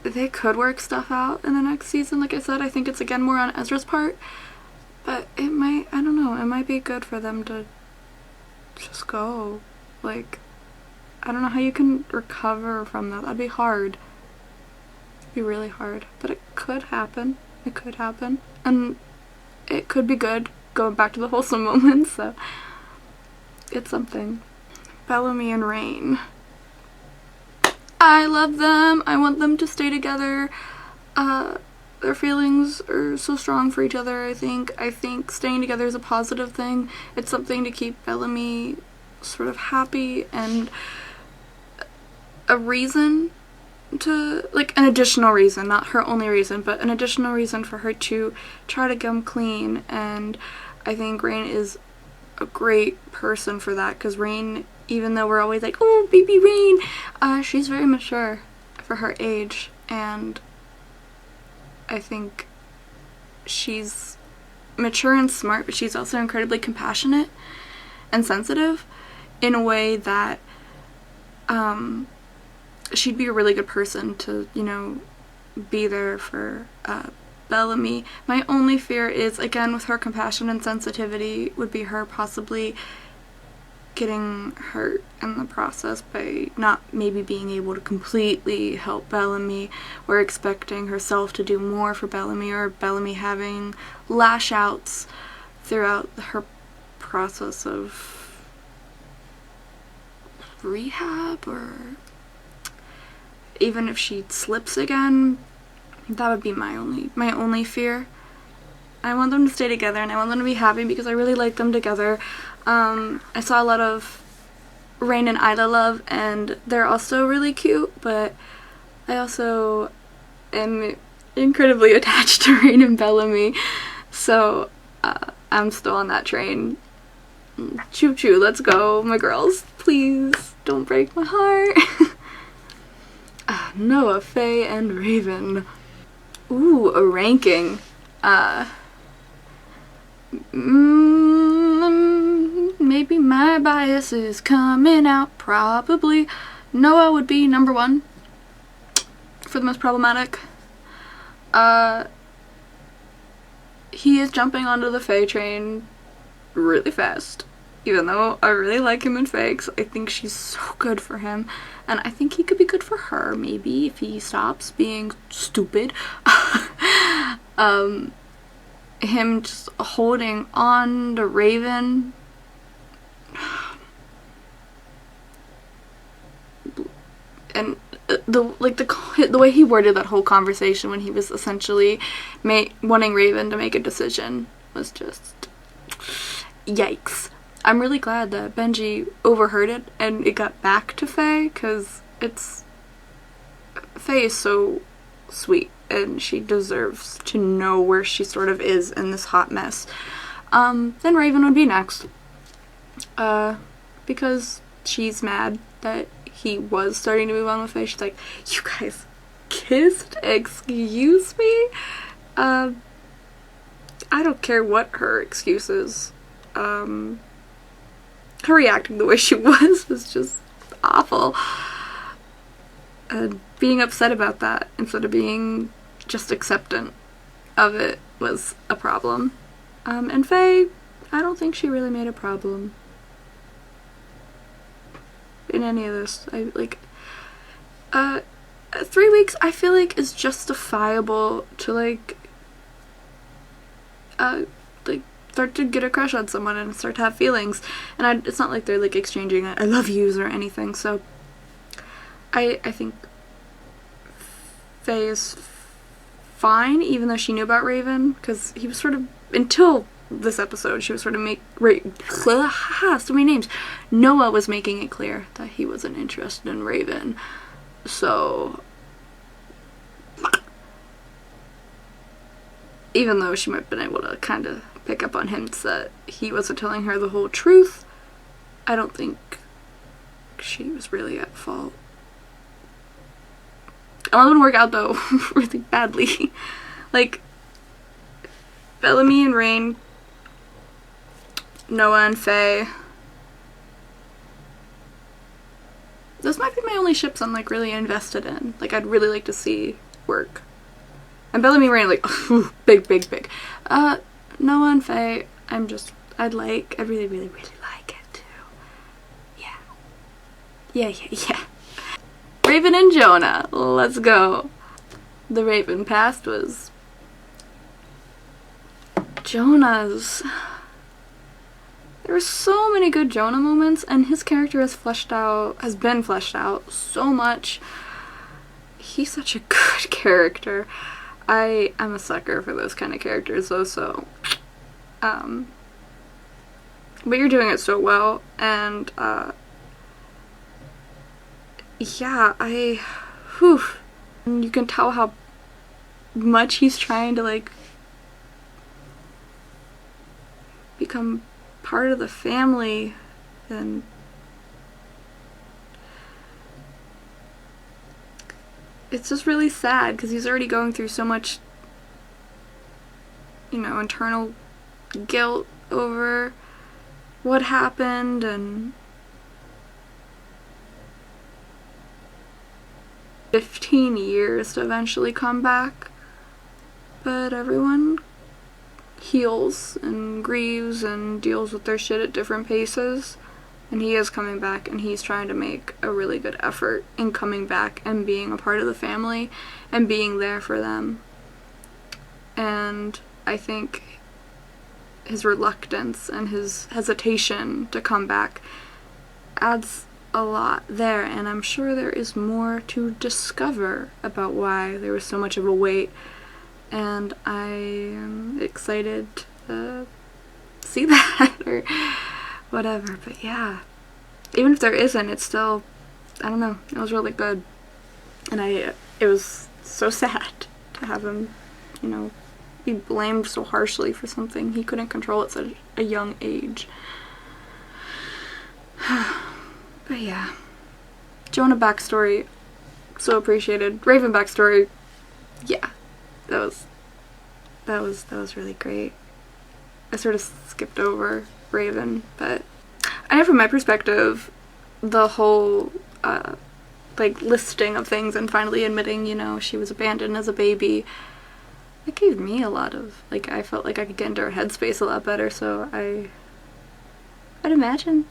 they could work stuff out in the next season. Like I said, I think it's again more on Ezra's part, but it might, I don't know, it might be good for them to just go. Like, I don't know how you can recover from that. That'd be hard. It'd be really hard, but it could happen. It could happen, and it could be good, going back to the wholesome moments. So it's something. Bellamy and Rain. I love them. I want them to stay together. Their feelings are so strong for each other, I think. I think staying together is a positive thing. It's something to keep Bellamy sort of happy, and a reason to, like, an additional reason, not her only reason, but an additional reason for her to try to come clean. And I think Rain is a great person for that, because Rain, even though we're always like, oh, baby Rain, she's very mature for her age, and I think she's mature and smart, but she's also incredibly compassionate and sensitive in a way that she'd be a really good person to, you know, be there for Bellamy. My only fear is, again, with her compassion and sensitivity, would be her possibly getting hurt in the process by not maybe being able to completely help Bellamy, or expecting herself to do more for Bellamy, or Bellamy having lash outs throughout her process of rehab, or even if she slips again. That would be my only fear. I want them to stay together, and I want them to be happy because I really like them together. I saw a lot of Rain and Isla love, and they're also really cute, but I also am incredibly attached to Rain and Bellamy, so I'm still on that train. Choo choo, let's go, my girls. Please don't break my heart. Noah, Faye, and Raven. Ooh, a ranking. Maybe my bias is coming out. Probably Noah would be number 1 for the most problematic. He is jumping onto the Faye train really fast, even though I really like him in Faye, 'cause I think she's so good for him, and I think he could be good for her, maybe, if he stops being stupid. Him just holding on to Raven, and the way he worded that whole conversation when he was essentially wanting Raven to make a decision was just yikes. I'm really glad that Benji overheard it and it got back to Faye, because Faye is so sweet and she deserves to know where she sort of is in this hot mess. Then Raven would be next, because she's mad that he was starting to move on with Faye. She's like, you guys kissed? Excuse me? I don't care what her excuse is. Her reacting the way she was just awful. And being upset about that instead of being just acceptant of it was a problem. And Faye, I don't think she really made a problem in any of this. 3 weeks I feel like is justifiable to start to get a crush on someone and start to have feelings, and it's not like they're like exchanging I love yous or anything, so I think Faye is fine, even though she knew about Raven, because he was sort of, until this episode, she was sort of so many names. Noah was making it clear that he wasn't interested in Raven, so even though she might have been able to kind of pick up on hints that he wasn't telling her the whole truth, I don't think she was really at fault. It wouldn't work out though really badly. Like, Bellamy and Rain, Noah and Faye. Those might be my only ships I'm like really invested in. Like, I'd really like to see work. And Bellamy and Rain, like, big. Noah and Faye, I really like it too. Yeah. Raven and Jonah, let's go. The Raven past was Jonah's. There were so many good Jonah moments, and his character has been fleshed out so much. He's such a good character. I am a sucker for those kind of characters though, so but you're doing it so well, and yeah, you can tell how much he's trying to like become part of the family, and it's just really sad because he's already going through so much, internal guilt over what happened, and 15 years to eventually come back. But everyone heals and grieves and deals with their shit at different paces. And he is coming back, and he's trying to make a really good effort in coming back and being a part of the family and being there for them. And I think his reluctance and his hesitation to come back adds a lot there, and I'm sure there is more to discover about why there was so much of a wait, and I am excited to see that or whatever. But yeah, even if there isn't, it's still, I don't know, it was really good. And it was so sad to have him, you know, be blamed so harshly for something he couldn't control at such a young age. But yeah, Jonah backstory, so appreciated. Raven backstory, yeah, that was really great. I sort of skipped over Raven, but I know from my perspective, the whole like listing of things and finally admitting, you know, she was abandoned as a baby, it gave me a lot of, like, I felt like I could get into her headspace a lot better. So I'd imagine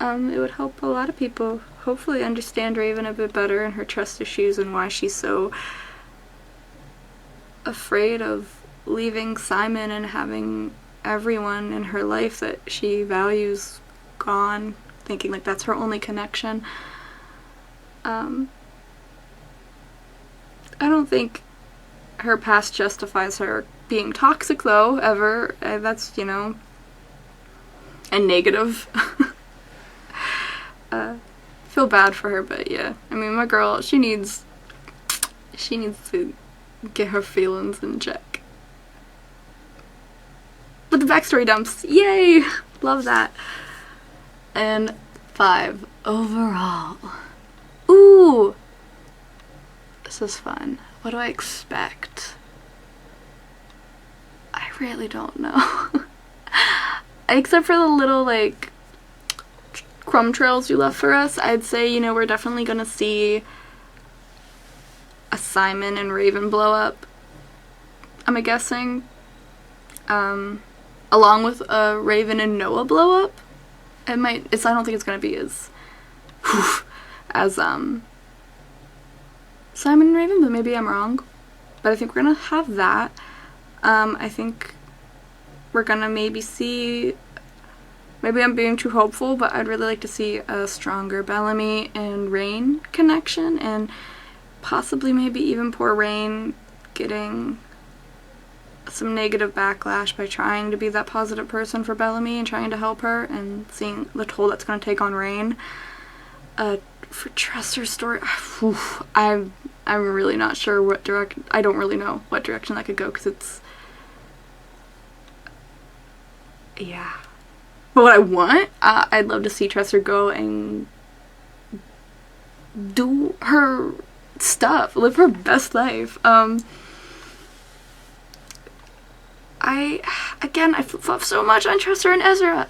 it would help a lot of people hopefully understand Raven a bit better and her trust issues and why she's so afraid of leaving Simon and having everyone in her life that she values gone, thinking like that's her only connection. I don't think her past justifies her being toxic though, ever. That's, you know, a negative. Feel bad for her, but yeah. I mean, my girl, she needs to get her feelings in check. But the backstory dumps, yay! Love that. And 5 overall. Ooh! This is fun. What do I expect? I really don't know. Except for the little, like, crumb trails you left for us, I'd say, you know, we're definitely gonna see a Simon and Raven blow up, I'm guessing. Along with a Raven and Noah blow up. I don't think it's gonna be as Simon and Raven, but maybe I'm wrong. But I think we're gonna have that. I think we're gonna maybe see, maybe I'm being too hopeful, but I'd really like to see a stronger Bellamy and Rain connection, and possibly maybe even poor Rain getting some negative backlash by trying to be that positive person for Bellamy and trying to help her, and seeing the toll that's going to take on Rain. For Tresser's story, I'm really not sure what direction. I don't really know what direction that could go, because it's, yeah. But what I want, I'd love to see Tresser go and do her stuff, live her best life. I flip-flop so much on Tresser and Ezra,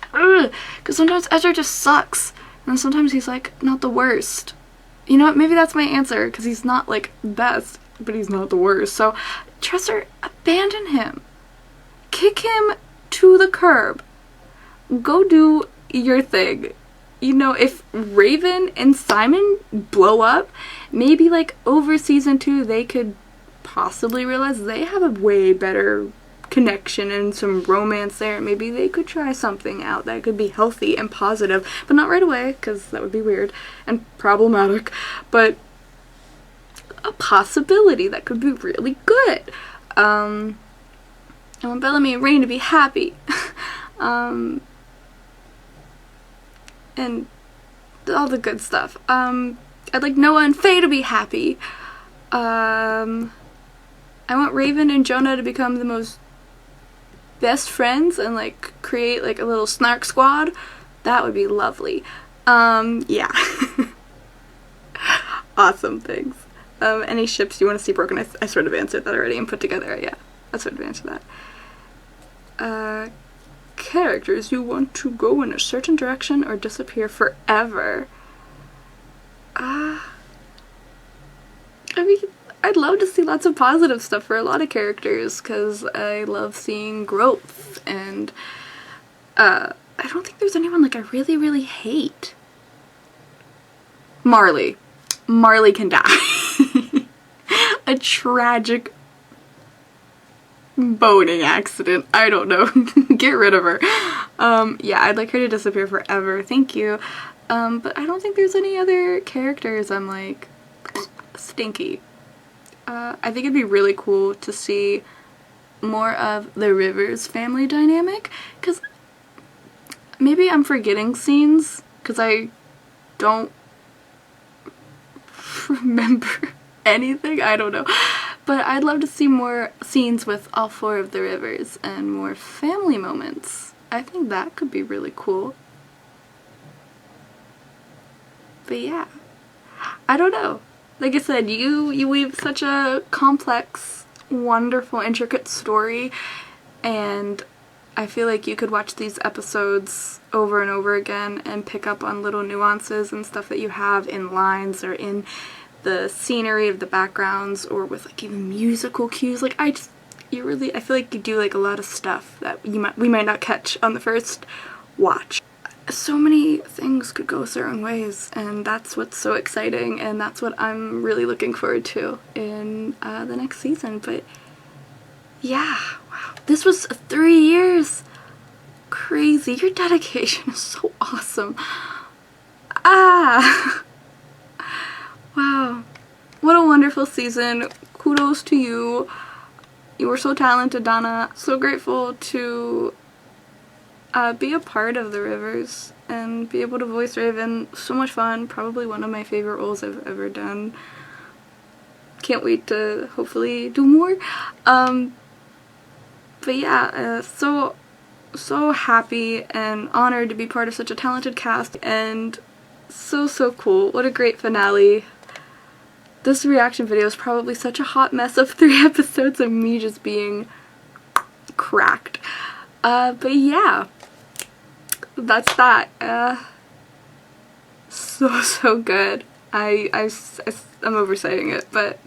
because sometimes Ezra just sucks, and sometimes he's, like, not the worst. You know what, maybe that's my answer, because he's not, like, best, but he's not the worst. So, Tresser, abandon him. Kick him to the curb. Go do your thing. You know, if Raven and Simon blow up, maybe, like, over season 2, they could possibly realize they have a way better connection and some romance there. Maybe they could try something out that could be healthy and positive, but not right away, because that would be weird and problematic, but a possibility that could be really good. I want Bellamy and Rain to be happy. And all the good stuff. I'd like Noah and Faye to be happy. I want Raven and Jonah to become the most best friends and, like, create, like, a little snark squad. That would be lovely. Yeah. Awesome things. Any ships you want to see broken? I sort of answered that already and put together. Yeah, I sort of answered that. characters you want to go in a certain direction or disappear forever. I mean, I'd love to see lots of positive stuff for a lot of characters, because I love seeing growth, and I don't think there's anyone like I really, really hate. Marley. Marley can die. A tragic boating accident. I don't know. Get rid of her. Yeah, I'd like her to disappear forever. Thank you. But I don't think there's any other characters I'm like, stinky. I think it'd be really cool to see more of the Rivers family dynamic, because maybe I'm forgetting scenes, because I don't remember anything, I don't know. But I'd love to see more scenes with all 4 of the Rivers and more family moments. I think that could be really cool. But yeah, I don't know. Like I said, you weave such a complex, wonderful, intricate story, and I feel like you could watch these episodes over and over again and pick up on little nuances and stuff that you have in lines or in the scenery of the backgrounds, or with like even musical cues. Like I feel like you do like a lot of stuff that we might not catch on the first watch. So many things could go certain ways, and that's what's so exciting, and that's what I'm really looking forward to in the next season. But yeah, wow, this was 3 years. Crazy. Your dedication is so awesome. Wow, what a wonderful season. Kudos to you. You were so talented, Donna. So grateful to be a part of the Rivers and be able to voice Raven. So much fun. Probably one of my favorite roles I've ever done. Can't wait to hopefully do more. But yeah, so happy and honored to be part of such a talented cast, and so cool. What a great finale. This reaction video is probably such a hot mess of 3 episodes of me just being cracked. But yeah, that's that. So good. I'm oversaying it, but